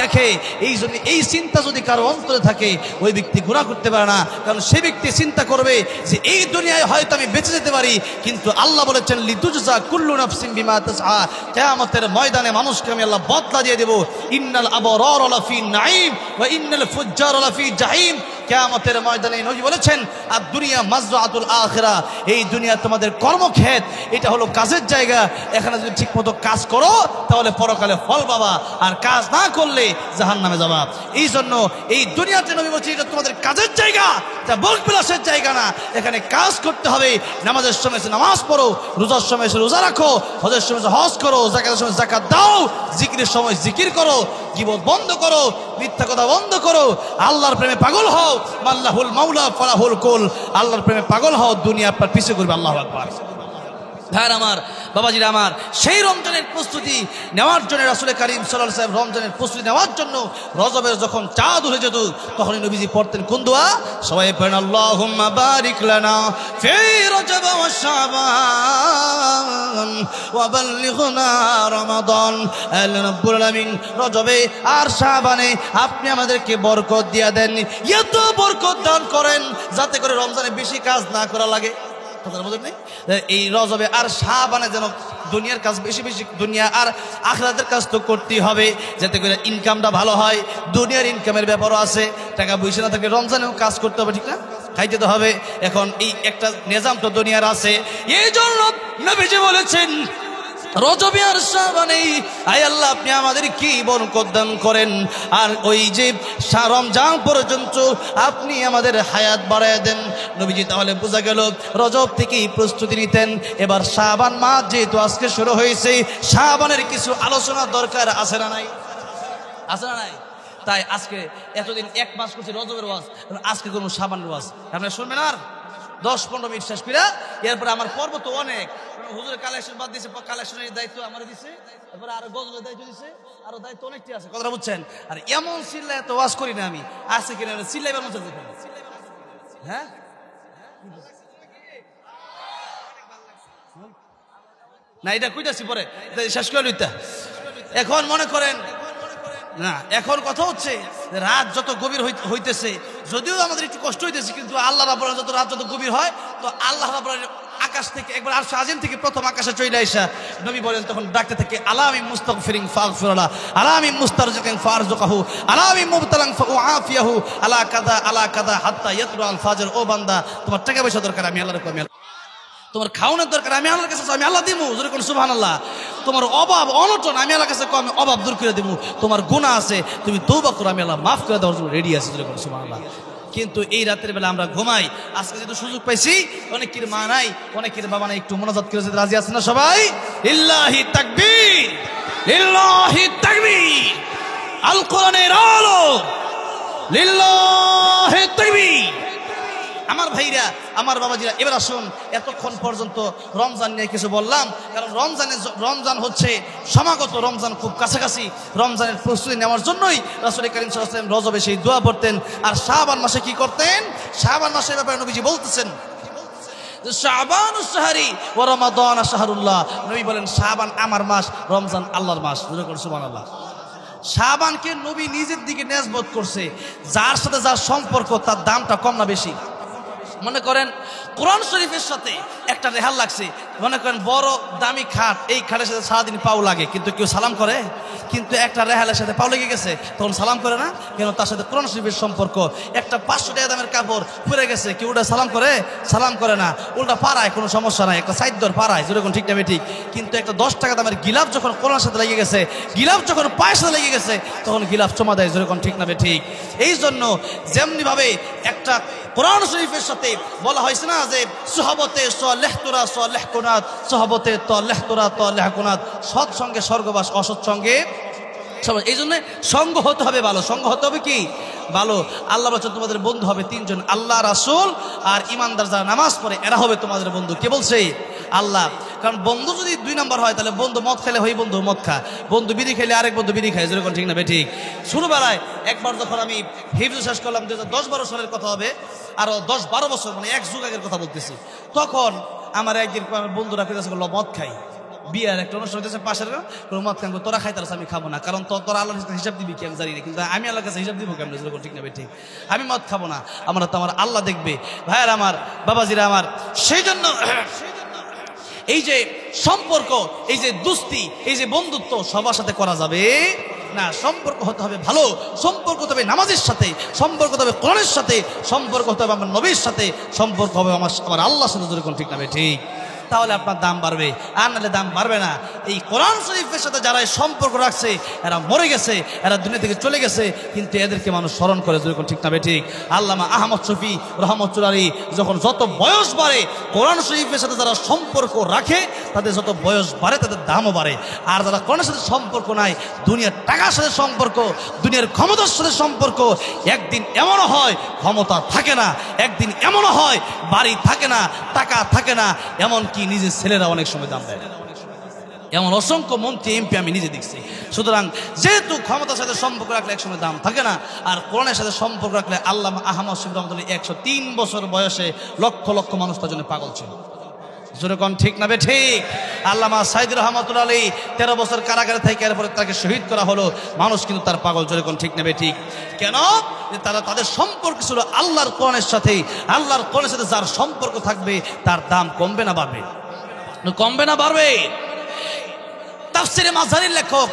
দেখে। এই জন্য এই চিন্তা যদি কারো অন্তরে থাকে ওই ব্যক্তি গুনাহ করতে পারে না, কারণ সে ব্যক্তি চিন্তা করবে যে এই দুনিয়ায় হয়তো আমি বেঁচে যেতে পারি, কিন্তু আল্লাহ বলেছেন লিতুজজা কুল্লু নাফসিন বিমা তাসআ, কিয়ামতের ময়দানে মানুষকে আমি আল্লাহ বদলা দিয়ে দেব। ইন্নাল আবরার লাফি নাঈম ওয়া ইন্নাল ফুজ্জার লাফি জাহিম। কিয়ামতের ময়দানে নবী বলেছেন আর দুনিয়া মাজরাতুল আখিরা, এই দুনিয়া তোমাদের কর্মক্ষেত, এটা হলো কাজের জায়গা। এখানে যদি ঠিকমতো কাজ করো তাহলে পরকালে ফল পাবা, আর কাজ না করলে জাহান্নামে যাবা। এই জন্য এই দুনিয়াতে নবী বলছে এটা তোমাদের কাজের জায়গা, এটা ভোগবিলাসের জায়গা না। এখানে কাজ করতে হবে। নামাজের সময় এসে নামাজ পড়ো, রোজার সময় এসে রোজা রাখো, হজের সময় এসে হজ করো, যাকাতের সময় যাকাত দাও, জিকিরের সময় জিকির করো, গীবত বন্ধ করো, মিথ্যা কথা বন্ধ করো, আল্লাহর প্রেমে পাগল হও। মাল্লাহুল মাওলা ফালাহুল কুল, আল্লাহর প্রেমে পাগল হও, দুনিয়া আপনার পিছে করবে। আল্লাহু আকবার। ভাইরা আমার, বাবাজিরা আমার, সেই রমজানের প্রস্তুতি নেওয়ার জন্য রাসূল কারীম সাল্লাল্লাহু আলাইহি ওয়াসাল্লাম রমজানের প্রস্তুতি নেওয়ার জন্য রজবের যখন চাঁদ উঠে যেত তখনই নবীজি পড়তেন কোন দোয়া? সবাই পড়েন আল্লাহুম্মা বারিক লানা ফি রজব ওয়া শাবান ওয়া বাল্লিগনা রমাদান। আল্লাহ রাব্বুল আলামিন রজবে আর শাবানে আপনি আমাদেরকে বরকত দিয়া দেন, এত বরকত দান করেন যাতে করে রমজানে বেশি কাজ না করা লাগে। এই রজবে আর শাবানে যেন দুনিয়ার কাজ বেশি বেশি, দুনিয়া আর আখিরাতের কাজ তো করতেই হবে যাতে করে ইনকামটা ভালো হয়। দুনিয়ার ইনকামের ব্যাপারও আছে, টাকা পয়সা না থাকলে রমজানেও কাজ করতে হবে, ঠিক না? খাইতে তো হবে। এখন এই একটা নিজাম তো দুনিয়ার আছে। এই জন্য নবীজি বলেছেন রজবে আর শাবানে আয় আল্লাহ আপনি আমাদের কি বরকত দান করেন, আর ওই যে রমজান পর্যন্ত আপনি আমাদের হায়াত বাড়ায় দেন। নবীজি তাহলে বোঝা গেল রজব থেকেই প্রস্তুতি নিতেন। এবার শাবান মাস যেহেতু আজকে শুরু হয়েছে, শাবানের কিছু আলোচনা দরকার আছে না নাই? আছে না নাই? তাই আজকে এতদিন এক মাস করছি রজবের ওয়াজ, আজকে কোনো শাবানের ওয়াজ আপনারা শুনবেন আর 10-15 মিনিট শেষ করে এরপরে আমার পর্ব তো অনেক, হুজুরের কালেকশন বাদ দিয়েছে, কালেকশনের দায়িত্ব আমার দিছে, এরপরে আরো গজলের দায়িত্ব দিছে, আরো দায়িত্ব অনেকটি আছে, কথাটা বুঝছেন? আর এমন চিল্লায় তো ওয়াজ করি না আমি, আছে কিনা চিল্লাইবার মতো দেখেন। হ্যাঁ না, এটা কইতাছি পরে শেষ করে লইতা। এখন মনে করেন না, এখন কথা হচ্ছে রাত যত গভীর হইতেছে, যদিও আমাদের একটু কষ্ট হইতেছে, কিন্তু আল্লাহ রাব্বুল আলামিন যত রাত যত গভীর হয় তো আল্লাহ রাব্বুল আলামিন আকাশ থেকে একবার আরশ আজিম থেকে প্রথম আকাশে চলে আইসা নবী বলেন, তখন ডাকতে থাকে আলামিন মুস্তাগফিরিন ফাগফিরলা, আলামিন মুস্তারজিকিন ফারজুকাহু, আলামিন মুবতালান ফাউআফিয়াহু, আলা কাদা আলা কাদা হাত্তা ইয়াতলু আল ফাজর। ও বান্দা, তোমার টাকা পয়সা দরকার, আমি আল্লাহর কমি, তোমার খাওয়ানোর দরকার, আমি আল্লাহর কাছে আমি আল্লাহ দিমু, জোরে কোন সুবহানাল্লাহ। তোমার অভাব অনটন আমি আল্লাহর কাছে আমি অভাব দূর করে দিমু। তোমার গুনাহ আছে, তুমি তওবা করো, আমি আল্লাহ মাফ করে দেওয়ার জন্য রেডি আছি, জোরে কোন সুবহানাল্লাহ। কিন্তু এই রাতের বেলা আমরা ঘুমাই। আজকে যেহেতু সুযোগ পাইছি, অনেকের মা নাই, অনেকের বাবা নাই, একটু মোনাজাত করে যেতে রাজি আছেন না সবাই? লিল্লাহি তাকবীর, লিল্লাহি তাকবীর, আল কোরআনের আলো, লিল্লাহি তাকবীর। আমার ভাইরা, আমার বাবাজিরা, এবার আসুন, এতক্ষণ পর্যন্ত রমজান নিয়ে কিছু বললাম, কারণ রমজান হচ্ছে সমাগত, রমজান খুব কাছাকাছি। রমজানের প্রস্তুতি নেওয়ার জন্যই রাসূল কারীম সাল্লাল্লাহু আলাইহি ওয়াসাল্লাম রজবে সেই দোয়া পড়তেন। আর শাবান মাসে কি করতেন? শাবান মাসের ব্যাপারে নবীজি বলতেছেন শাবানুশ শাহরি ওয়া রমাদান শাহরুল্লাহ। নবী বলেন শাবান আমার মাস, রমজান আল্লাহর মাস, সুবহানাল্লাহ। শাবানকে নবী নিজের দিকে নেসবত করছে, যার সাথে যার সম্পর্ক তার দামটা কম না বেশি? মনে করেন কোরআন শরীফের সাথে একটা রেহাল লাগছে, মনে করেন বড় দামি খাট, এই খাটের সাথে সারাদিন পাও লাগে, কিন্তু কেউ সালাম করে? কিন্তু একটা রেহালের সাথে পাও লেগে গেছে, তখন সালাম করে না কেন? তার সাথে কোরআন শরীফের সম্পর্ক। একটা 500 টাকা দামের কাপড় পরে গেছে, কেউ ওটা সালাম করে? সালাম করে না, উল্টা পাড়ায়, কোনো সমস্যা নাই, একটা সাইদ্দর পাড়ায়, যেরকম ঠিক না ঠিক। কিন্তু একটা 10 টাকা দামের গিলাফ যখন কোরআনের সাথে লেগে গেছে, গিলাফ যখন পায়ের সাথে লেগে গেছে, তখন গিলাফ চমা দেয়, যেরকম ঠিক না ঠিক। এই জন্য যেমনিভাবে একটা কোরআন শরীফের সাথে বলা হয়েছে না যে সুহবতে সলেহতুরা সলেহকুনাত, সুহবতে তলেহতুরা তলেহকুনাত, সৎসঙ্গে স্বর্গবাস, অসৎসঙ্গে। এই জন্য সঙ্গ হতে হবে ভালো, সঙ্গ হতে হবে কি ভালো। আল্লাহ বলছেন তোমাদের বন্ধু হবে 3 জন, আল্লাহ, রাসূল আর ইমানদার যারা নামাজ পড়ে, এরা হবে তোমাদের বন্ধু। কে বলছে? আল্লাহ। কারণ বন্ধু যদি 2 নম্বর হয়, তাহলে বন্ধু মদ খেলে হই বন্ধু মদ খা, বন্ধু বিড়ি খেলে আরেক বন্ধু বিড়ি খায়, যেরকম ঠিক না ঠিক। ছোটবেলায় একবার যখন আমি হিফজ শেষ করলাম, 2010-12 সালের কথা হবে, আরো 10-12 বছর, মানে এক যুগ আগের কথা বলতেছি, তখন আমার একদিন আমার বন্ধুরা কইতেছে মদ খাই, বিয়ার একটা অনুষ্ঠান হইতেছে পাশের, মদ খান, তোরা খাইতারস, আমি খাবো না, কারণ তোরা আল্লাহর হিসাব দিবি কি আমি জানি না, কিন্তু আমি আল্লাহর কাছে হিসাব দিব কেমন, ঠিক না ঠিক, আমি মদ খাবো না, আমার তো আমার আল্লাহ দেখবে। ভাইয়ার আমার, বাবাজিরা আমার, সেই জন্য এই যে সম্পর্ক, এই যে দুস্তি, এই যে বন্ধুত্ব সবার সাথে করা যাবে না। সম্পর্ক হতে হবে ভালো, সম্পর্ক হতে হবে নামাজের সাথে, সম্পর্ক হতে হবে কোরআনের সাথে, সম্পর্ক হতে হবে আমার নবীর সাথে, সম্পর্ক হবে আমার আল্লাহর সাথে, যেরকম ঠিক না ঠিক। তাহলে আপনার দাম বাড়বে, আর নাহলে দাম বাড়বে না। এই কোরআন শরীফের সাথে যারা সম্পর্ক রাখছে, এরা মরে গেছে, এরা দুনিয়া থেকে চলে গেছে, কিন্তু এদেরকে মানুষ স্মরণ করে, যেরকম ঠিক না ঠিক। আল্লামা আহমদ শফী রহমতুল্লাহ আলাইহি যখন যত বয়স বাড়ে, কোরআন শরীফের সাথে যারা সম্পর্ক রাখে, তাদের যত বয়স বাড়ে তাদের দামও বাড়ে। আর যারা কোরআনের সাথে সম্পর্ক নাই, দুনিয়ার টাকার সাথে সম্পর্ক, দুনিয়ার ক্ষমতার সাথে সম্পর্ক, একদিন এমনও হয় ক্ষমতা থাকে না, একদিন এমনও হয় বাড়ি থাকে না, টাকা থাকে না, এমনকি নিজের ছেলেরা অনেক সময় দাম দেয়। এমন অসংখ্য মন্ত্রী এমপি আমি নিজে দেখছি। সুতরাং যেহেতু ক্ষমতার সাথে সম্পর্ক রাখলে একসময় দাম থাকে না, আর কোরআনের সাথে সম্পর্ক রাখলে, আল্লামা আহমদ শফী রহমতুল্লাহ 103 বছর বয়সে লক্ষ লক্ষ মানুষ তার জন্য পাগল ছিল, যেরকম ঠিক না ঠিক। আল্লামা সাইদ রহমতুল্লাহ আলাইহি 13 বছর কারাগারে থেকে এরপরে তাকে শহীদ করা হলো, মানুষ কিন্তু তার পাগল, যেরকম ঠিক না ঠিক। কেন? তারা তাদের সম্পর্ক ছিল আল্লাহর কোরআনের সাথে। আল্লাহর কোরআনের সাথে যার সম্পর্ক থাকবে, তার দাম কমবে না বাড়বে? কমবে না বাড়বে? তাফসিরে মাজারির লেখক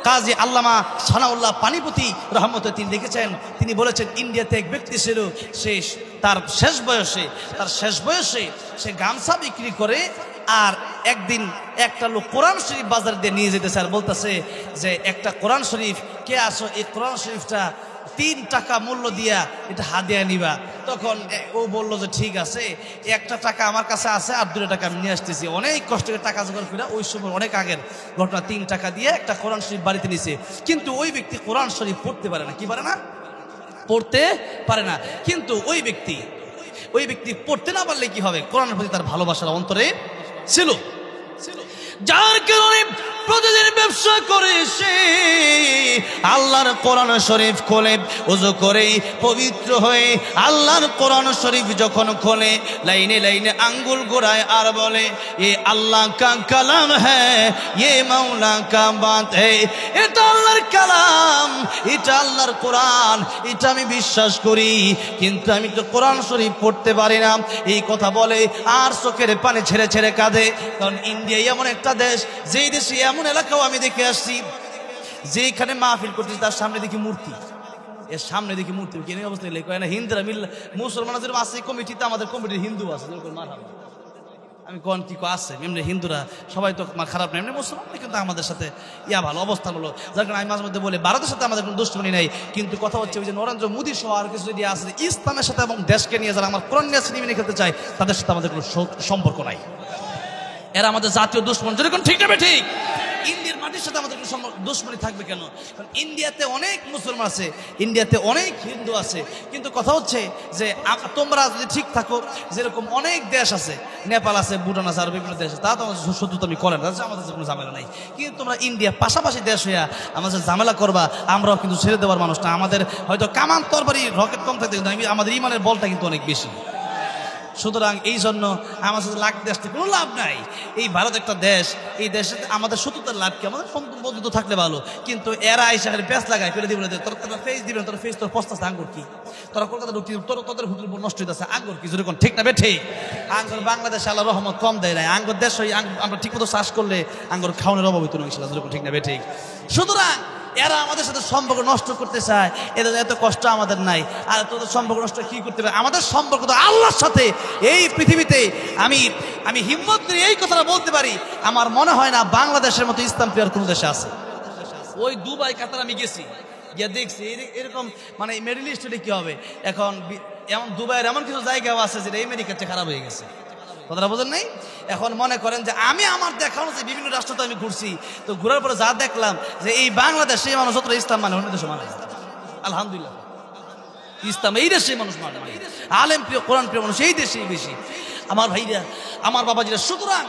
কাজী আল্লামা সানাউল্লাহ পানিপতি রহমতুল্লাহ তিনি লিখেছেন, তিনি বলেছেন ইন্ডিয়াতে এক ব্যক্তি ছিল, সে তার শেষ বয়সে সে গামছা বিক্রি করে, আর একদিন একটা লোক কোরআন শরীফ বাজার দিয়ে নিয়ে যেতেছে, আর বলতেছে যে একটা কোরআন শরীফ, কে আসো, এই কোরআন শরীফটা 3 টাকা মূল্য দিয়া এটা হাদিয়া নিবা। তখন ও বললো যে ঠিক আছে, 1 টাকা আমার কাছে আছে, আর 2 টাকা আমি নিয়ে আসতেছি। অনেক কষ্ট করে টাকা জোগাড় করে, ওই সময় অনেক আগের ঘটনা, 3 টাকা দিয়ে একটা কোরআন শরীফ বাড়িতে নিছে। কিন্তু ওই ব্যক্তি কোরআন শরীফ পড়তে পারে না। কি পারে না? পড়তে পারে না। কিন্তু ওই ব্যক্তি পড়তে না পারলে কি হবে? কোরআনের প্রতি তার ভালোবাসার অন্তরে ছিল, যার কারণে প্রতিদিন ব্যবসা করে সে আল্লাহর কোরআন শরীফ খোলে, ওযু করে পবিত্র হয়ে আল্লাহর কোরআন শরীফ যখন খোলে, লাইনে লাইনে আঙ্গুল ঘোরায় আর বলে, এ আল্লাহ কা কালাম হ্যায়, এ মাওলা কা বাত হ্যায়। এটা আল্লাহর কালাম, এটা আল্লাহর কোরআন, এটা আমি বিশ্বাস করি, কিন্তু আমি তো কোরআন শরীফ পড়তে পারি না। এই কথা বলে আর চোখের পানি ছেড়ে ছেড়ে কাঁদে। কারণ ইন্ডিয়া এমন একটা দেশ, যেই দেশে এমন এলাকাও আমি দেখে আসছি, যেখানে মাহফিল করতেছি তার সামনে দেখি মূর্তি, এর সামনে দেখি মূর্তি। কেন অবস্থা লেখা না? হিন্দুরা মিল, মুসলমান আছে কমিটিতে, আমাদের কমিটির হিন্দু আছে, আমি কোন কি আছে এমনি হিন্দুরা সবাই তো খারাপ না, এমনি মুসলমান কিন্তু আমাদের সাথে ভালো অবস্থান হলো। যার কারণে আমি মাঝে মধ্যে বলি, ভারতের সাথে আমাদের কোনো দুশ্মনী নেই, কিন্তু কথা হচ্ছে ওই যে নরেন্দ্র মোদী সহ আর কিছু যদি আছে, ইসলামের সাথে এবং দেশকে নিয়ে যারা আমার কোরআন নিয়ে সিনেমিনে খেলতে চায়, তাদের সাথে আমাদের কোনো সম্পর্ক নাই। এরা আমাদের জাতীয় দুশ্মন, যেরকম ঠিক না ঠিক। ইন্ডিয়ার মাটির সাথে আমাদের কোনো দুশ্মনী থাকবে কেন? কারণ ইন্ডিয়াতে অনেক মুসলমান আছে, ইন্ডিয়াতে অনেক হিন্দু আছে, কিন্তু কথা হচ্ছে যে তোমরা যদি ঠিক থাকো, যেরকম অনেক দেশ আছে, নেপাল আছে, ভুটান আছে, আরো বিভিন্ন দেশ আছে, তা তো আমাদের শত্রুতামি করেন, আমাদের কোনো ঝামেলা নাই। কিন্তু তোমরা ইন্ডিয়া পাশাপাশি দেশ হইয়া আমাদের ঝামেলা করবা, আমরাও কিন্তু ছেড়ে দেওয়ার মানুষ না। আমাদের হয়তো কামান তরবারি রকেট কম থাকতে, কিন্তু আমাদের ইমানের বলটা কিন্তু অনেক বেশি। সুতরাং এই জন্য আমার সাথে লাগতে আসতে কোনো লাভ নাই। এই ভারত একটা দেশ, এই দেশে আমাদের শত্রুতার লাভ কি? আমাদের বন্ধুত্ব থাকলে ভালো, কিন্তু এরা আইসা প্যাঁচ লাগায় ফেলে দিবে, তোরা ফেস দিবেন, তোর ফেস তোর পস্তাছে আঙ্গুর কি, তোরা কলকাতা ঢুকতে তোদের হোটেল নষ্ট হইতেছে আঙ্গুর কি, যেরকম ঠিক না বেঠে? আঙ্গুর বাংলাদেশে আল্লাহ রহমত কম দেয় নাই, আঙ্গুর দেশ আমরা ঠিক মতো চাষ করলে আঙ্গুর খাওয়ানোর অভাব হইতো না, যেরকম ঠিক না বেঠে? সুতরাং এরা আমাদের সাথে সম্পর্ক নষ্ট করতে চায়, এদের এত কষ্ট আমাদের নাই, আর তোদের সম্পর্ক নষ্ট কি করতে পারে? আমাদের সম্পর্ক তো আল্লাহর সাথে। এই পৃথিবীতে আমি হিম্মত নিয়ে এই কথাটা বলতে পারি, আমার মনে হয় না বাংলাদেশের মতো ইসলাম প্রিয়ার কোনো দেশে আছে। ওই দুবাই কাতার আমি গেছি, গিয়ে দেখছি এরকম মানে মিডল ইস্টে কি হবে এখন, এমন দুবাইয়ের এমন কিছু জায়গাও আছে যেটা আমেরিকার চেয়ে খারাপ হয়ে গেছে। কথাটা বোঝেন নাই? এখন মনে করেন যে আমি আমার দেখানো যে বিভিন্ন রাষ্ট্রতে আমি ঘুরছি, তো ঘুরার পরে যা দেখলাম যে এই বাংলাদেশে মানুষ যতটা ইসলাম মানে অন্য দেশে মানে, আলহামদুলিল্লাহ ইসলাম এই দেশে মানুষ মানে, আলেম প্রিয় কোরআন প্রিয় মানুষ এই দেশেই বেশি। আমার ভাইরা, আমার বাবাজিরা, সুতরাং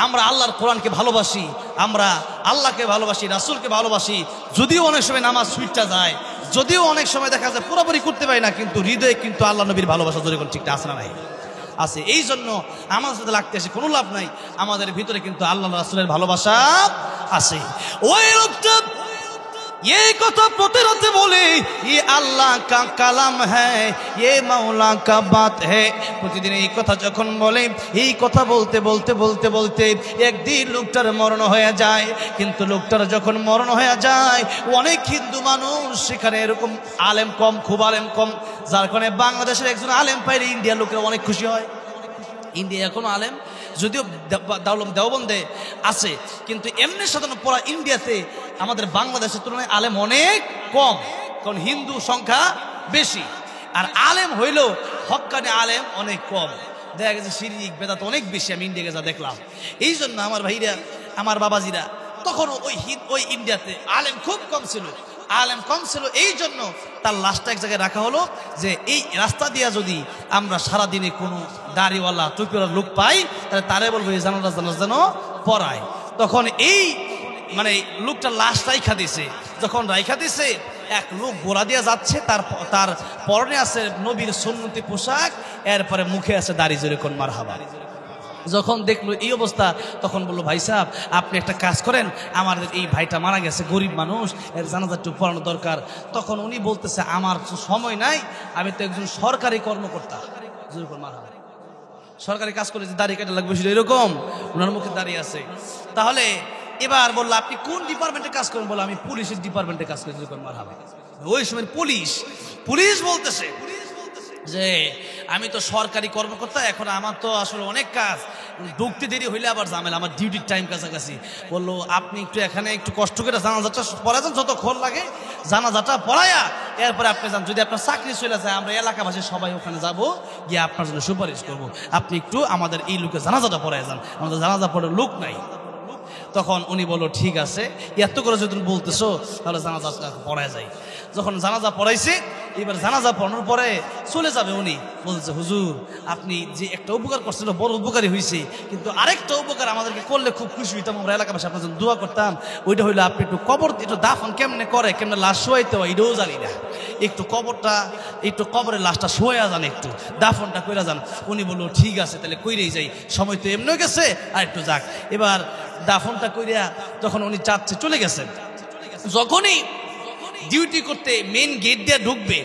আমরা আল্লাহর কোরআনকে ভালোবাসি, আমরা আল্লাহকে ভালোবাসি, রাসূলকে ভালোবাসি। যদিও অনেক সময় নামাজ ছুটটা যায়, যদিও অনেক সময় দেখা যায় পুরোপুরি করতে পারি না, কিন্তু হৃদয়ে কিন্তু আল্লাহ নবীর ভালোবাসা যেরকম ঠিকটা আছে না নাই? আছে। এই জন্য আমার সাথে লাগতে আসে কোনো লাভ নাই, আমাদের ভিতরে কিন্তু আল্লাহ রাসূলের ভালোবাসা আছে। ওই লোকটা এই কথা প্রতিরাতে বলে, ये আল্লাহ কা কালাম হ্যায়, ये মাওলা কা বাত হ্যায়। প্রতিদিন এই কথা যখন বলে, এই কথা বলতে বলতে বলতে বলতে একদিন লোকটার মরণ হয়ে যায়। কিন্তু লোকটার যখন মরণ হয়ে যায়, অনেক হিন্দু মানুষ সেখানে এরকম আলেম কম, খুব আলেম কম, যার কারণে বাংলাদেশের একজন আলেম পাইলে ইন্ডিয়ার লোকেরা অনেক খুশি হয়। ইন্ডিয়া এখনো আলেম, যদিও দেওবন্দে আছে, কিন্তু এমনি সাধারণ পড়া ইন্ডিয়াতে আমাদের বাংলাদেশের তুলনায় আলেম অনেক কম, কারণ হিন্দু সংখ্যা বেশি, আর আলেম হইলেও হক্কানি আলেম অনেক কম। দেখা গেছে শিরক বেদাত অনেক বেশি, আমি ইন্ডিয়াকে যা দেখলাম। এই জন্য আমার ভাইরা, আমার বাবাজিরা, তখন ওই ইন্ডিয়াতে আলেম খুব কম ছিল, আলেম কম ছিল। এই জন্য তার লাশটা এক জায়গায় রাখা হলো, যে এই রাস্তা দিয়া যদি আমরা সারাদিনে কোনো দাড়িওয়ালা টুপিওয়ালা লোক পাই, তাহলে তারে বলবো এই জানাজা যেন পড়ায়। তখন এই মানে লোকটা লাশ রাইখা দিছে, যখন রাইখা দিছে এক লোক গোড়া দিয়ে যাচ্ছে, তার পরনে আছে নবীর সুন্নতি পোশাক, এরপরে মুখে আছে দাড়ি, যেরকম মারহাবা। যখন দেখলো এই অবস্থা, তখন বললো, ভাই সাহেব আপনি একটা কাজ করেন, আমার এই ভাইটা মারা গেছে, গরিব মানুষ, এর জানাজা একটু পড়ানো দরকার। তখন উনি বলতেছে, আমার সময় নাই, আমি তো একজন সরকারি কর্মকর্তা, সরকারি কাজ করে যে দাড়ি কাটা লাগবে সেটা এরকম, ওনার মুখে দাঁড়িয়ে আছে। তাহলে এবার বললো, আপনি কোন ডিপার্টমেন্টে কাজ করেন? বলো, আমি পুলিশের ডিপার্টমেন্টে কাজ করি। ওই সময় পুলিশ বলতেছে যে আমি তো সরকারি কর্মকর্তা, এখন আমার তো আসলে অনেক কাজ, ঢুকতে দেরি হইলে আবার ঝামেলা, আমার ডিউটির টাইম কাছাকাছি। বললো, আপনি একটু এখানে একটু কষ্ট করে জানাজাটা পড়ায় যান, যতক্ষণ লাগে জানাজাটা পড়ায়া এরপরে আপনি যান। যদি আপনার চাকরি চলে যায়, আমরা এলাকাবাসী সবাই ওখানে যাব, গিয়ে আপনার জন্য সুপারিশ করব, আপনি একটু আমাদের এই লোকের জানাজাটা পড়ায় যান, আমাদের জানাজা পড়ার লোক নাই। তখন উনি বললো, ঠিক আছে, এত করে যদি তুমি বলতেছো তাহলে জানাজা পড়ায় যায়। যখন জানাজা পড়াইছে, এবার জানাজা পড়ানোর পরে চলে যাবে, উনি বলছে, হুজুর আপনি যে একটা উপকার করছেন বড় উপকারী হয়েছে, কিন্তু আরেকটা উপকার আমাদেরকে করলে খুব খুশি হইতাম, আমরা এলাকাবাসী আপনার জন্য দোয়া করতাম। ওইটা হইলো আপনি একটু কবর, একটু দাফন কেমনে করে, কেমনে লাশ শোয়াইতে হয় এটাও জানি না, একটু কবরের লাশটা শোয়া যান, একটু দাফনটা কইরা যান। উনি বললো, ঠিক আছে তাহলে কইরেই যাই, সময় তো এমনিও গেছে, আর একটু যাক। এবার দাফনটা কইরা যখন উনি যাচ্ছে, চলে গেছেন, যখনই ডিউটি করতে মেন গেট দিয়ে ঢুকবে,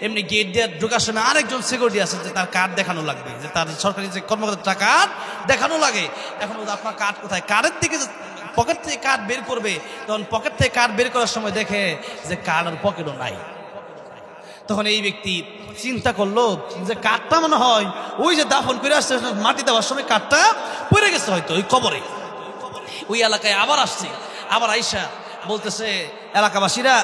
এমনি গেট দিয়ে ঢোকার সময় আরেকজন সিকিউরিটি আছে, যে তার কার্ড দেখানো লাগবে, যে তার সরকারি যে কর্মকর্তা কার্ড দেখানো লাগে। এখন আপনার কার্ড কোথায়? কার্ডের থেকে পকেট থেকে কার্ড বের করবে, তখন পকেট থেকে কার্ড বের করার সময় দেখে যে কার্ড আর পকেটও নাই। তখন এই ব্যক্তি চিন্তা করলো যে কার্ডটা মনে হয় ওই যে দাফন করে আসছে, মাটি দেওয়ার সময় কার্ডটা পড়ে গেছে হয়তো ওই কবরে। ওই এলাকায় আবার আসছে, আবার আইসা বলতেছে, এলাকাবাসীরা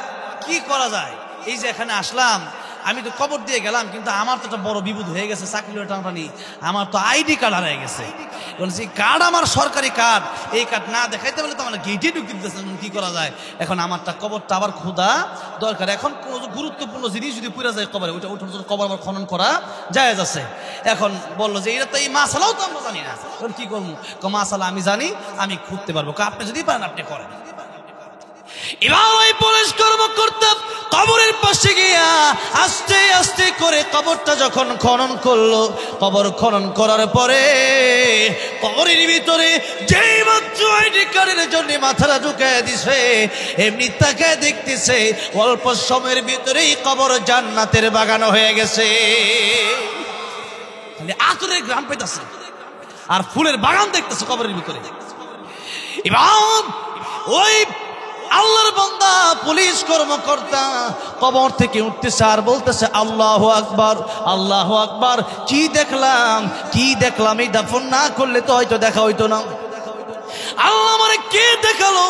কি করা যায়, এই যে এখানে আসলাম, আমি তো কবর দিয়ে গেলাম, কিন্তু আমার তো একটা বড় বিপদ হয়ে গেছে, চাকরি টানাটানি, আমার তো আইডি কার্ড হারিয়ে গেছে। বলছি, কার্ড আমার সরকারি কার্ড, এই কার্ড না দেখাইতে বলে তো আমার গেটে ঢুকিয়ে দিতেছে, কি করা যায়? এখন আমারটা কবরটা আবার খোদা দরকার, এখন কোনো গুরুত্বপূর্ণ জিনিস যদি পুরা যায় কবরে, ওইটা ওঠার জন্য কবর আবার খনন করা জায়েজ আছে। এখন বললো যে এটা তো এই মাসালাও তো আমরা জানি না, কি করবো? মাসালা আমি জানি, আমি খুঁজতে পারবো, আপনি যদি পারেন আপনি করেন। এবার ওই পুলিশ কর্মকর্তা কবরের পাশে গিয়া আস্তে আস্তে করে কবরটা যখন খনন করলো, কবর খনন করার পরে কবরের ভিতরে যেই মাত্র আইডি কার্ডের জন্য মাথাটা ঢুকায় দিছে, এমনি তাকে দেখতেছে অল্প সময়ের ভিতরেই কবর জান্নাতের বাগান হয়ে গেছে। আতরের গ্রাম পেতেছে আর ফুলের বাগান দেখতেছে কবরের ভিতরে। এবার ওই আল্লাহর বান্দা পুলিশ কর্মকর্তা কবর থেকে উঠতেছে আর বলতেছে আল্লাহু আকবার, আল্লাহু আকবার। কি দেখলাম, কি দেখলাম, এই দাফন না করলে তো হয়তো দেখা হইতো না। আল্লাহ আমারে কে দেখালো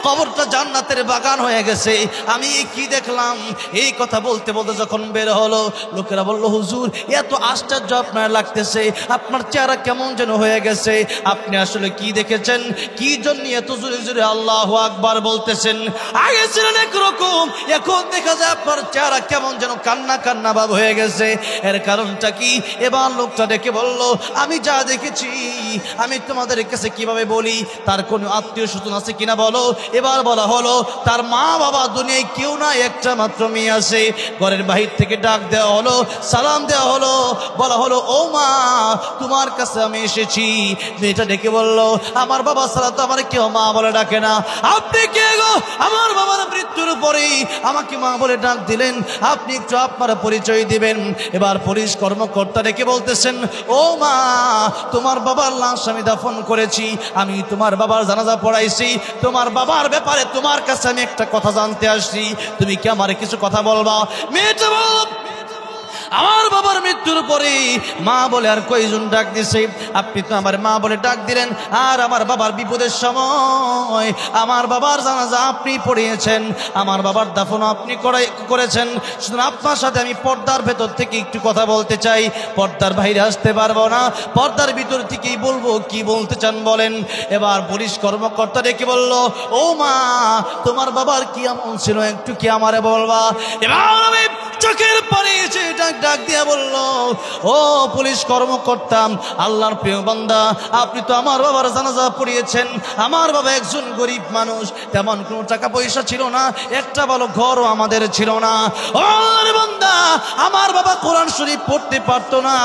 কবরটা জান্নাতের বাগান হয়ে গেছে, আমি কি দেখলাম। এই কথা বলতে বলতে যখন বের হলো, লোকেরা বলল হুজুর এত আশ্চর্য আপনার লাগতেছে, আপনার চেহারা কেমন যেন হয়ে গেছে, আপনি আসলে কি দেখেছেন, কি জন্য এত জোরে জোরে আল্লাহু আকবার বলতেছেন? আগে ছিলেন একরকম, এখন দেখা যায় আপনার চেহারা কেমন যেন কান্না কান্না ভাব হয়ে গেছে, এর কারণটা কি? এবার লোকটা ডেকে বলল আমি যা দেখেছি আমি তোমাদের কাছে কিভাবে বলি, তার কোনো আত্মীয় স্বজন আছে কিনা বলো। এবার বলা হলো তার মা বাবা দুনিয়ায় কেউ না, একটা মাত্র মেয়ে আছে। ঘরের বাহির থেকে ডাক দেওয়া হলো, সালাম দেওয়া হলো, বলা হলো ও মা তোমার কাছে আমি এসেছি। মেয়েটা ডেকে বলল আমার বাবা ছাড়া তো আমার কেউ মা বলে ডাকে না, আপনি কে গো? আমার বাবার মৃত্যুর পরেই আমাকে মা বলে ডাক দিলেন, আপনি একটু আপনার পরিচয় দিবেন। এবার পুলিশ কর্মকর্তা ডেকে বলতেছেন ও মা তোমার বাবার লাশ আমি দাফন করেছি, আমি তোমার বাবার জানাজা পড়াইছি, তোমার বাবার ব্যাপারে তোমার কাছে আমি একটা কথা জানতে আসছি, তুমি কি আমার কিছু কথা বলবা? মেয়েটা বল আমার বাবার মৃত্যুর পরে মা বলে আর কয়জন ডাক দিছে, আপনি তো আমার মা বলে ডাক দিলেন, আর আমার বাবার বিপদের সময় আমার বাবার জানাজা আপনি পড়িয়েছেন, আমার বাবার দাফন আপনি করেছেন। সুতরাং আপনার সাথে আমি পর্দার ভেতর থেকে একটু কথা বলতে চাই, পর্দার বাইরে আসতে পারবো না, পর্দার ভিতর থেকেই বলবো, কি বলতে চান বলেন। এবার পুলিশ কর্মকর্তা ডেকে বলল ও মা তোমার বাবার কি এমন ছিল একটু কি আমারে বলবা? এবার আমি চোখের পানি এসে ডাক দিয়া বলল ও পুলিশ কর্মকর্তা আল্লাহর প্রিয় বান্দা, আপনি তো আমার বাবার জানাজা পড়িয়েছেন, আমার বাবা একজন গরিব মানুষ, তেমন কোনো টাকা পয়সা ছিল না, একটা ভালো ঘরও আমাদের ছিল না। ও আল্লাহর বান্দা আমার বাবা কোরআন শরীফ পড়তে পারতো না,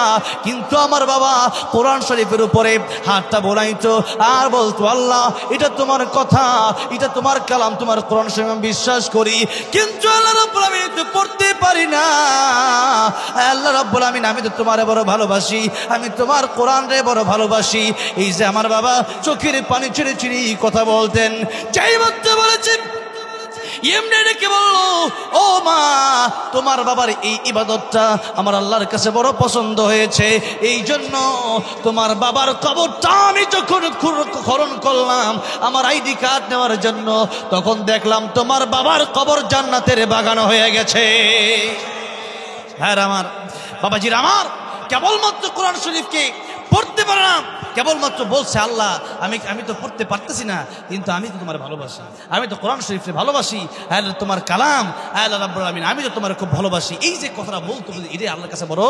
কিন্তু আমার বাবা কোরআন শরীফের উপরে হাতটা বোলাইতো আর বলতো আল্লাহ এটা তোমার কথা, এটা তোমার কালাম, তোমার কোরআন শরীফ আমি বিশ্বাস করি, কিন্তু আল্লাহ রাব্বুল আমিন তো পড়তে পারি না। আল্লাহ রাব্বুল আমিন আমি তো তোমারে বড় ভালোবাসি, আমি তোমার কোরআন রে বড় ভালোবাসি। এই যে আমার বাবা চোখের পানি ছেড়ে ছেড়ে কথা বলতেন, যাই বলতে বলেছেন এমনি ডেকে বললো ও মা তোমার বাবার এই ইবাদতটা আমার আল্লাহর কাছে বড় পছন্দ হয়েছে, এই জন্য তোমার বাবার কবরটা আমি যখন খনন করলাম আমার আইডি কার্ড নেওয়ার জন্য, তখন দেখলাম তোমার বাবার কবর জান্নাতের বাগান হয়ে গেছে। হ্যাঁ আমার বাবাজির আমার কেবলমাত্র কোরআন শরীফকে পড়তে পারে না, কেবলমাত্র বলছে আল্লাহ আমি তো পড়তে পারতেছি না, কিন্তু আমি তো তোমার ভালোবাসি, আমি তো কোরআন শরীফকে ভালোবাসি, আল্লাহ তোমার কালাম, আল্লাহ রাব্বুল আমিন আমি তো তোমার খুব ভালোবাসি। এই যে কথাটা বলতো এটাই আল্লাহর কাছে বড়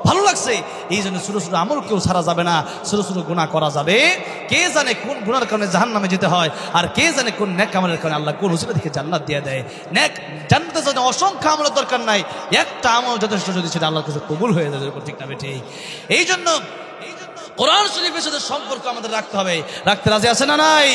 ভালো লাগছে। এই জন্য ছোটো ছোটো আমল কেউ ছাড়া যাবে না, ছোটো ছোটো গুনাহ করা যাবে। কে জানে কোন গুনার কারণে জাহান্নামে যেতে হয়, আর কে জানে কোন নেক আমলের কারণে আল্লাহ কোন উসিলা থেকে জান্নাত দিয়ে দেয়। নেক জান্নাতের জন্য অসংখ্য আমলের দরকার নাই, একটা আমল যথেষ্ট, যদি সেটা আল্লাহর কাছে কবুল হয়ে যায়, ঠিক না বেঠিক? এই জন্য কোরআন শরীফের সাথে সম্পর্ক আমাদের রাখতে হবে। রাখতে রাজি আছে না নাই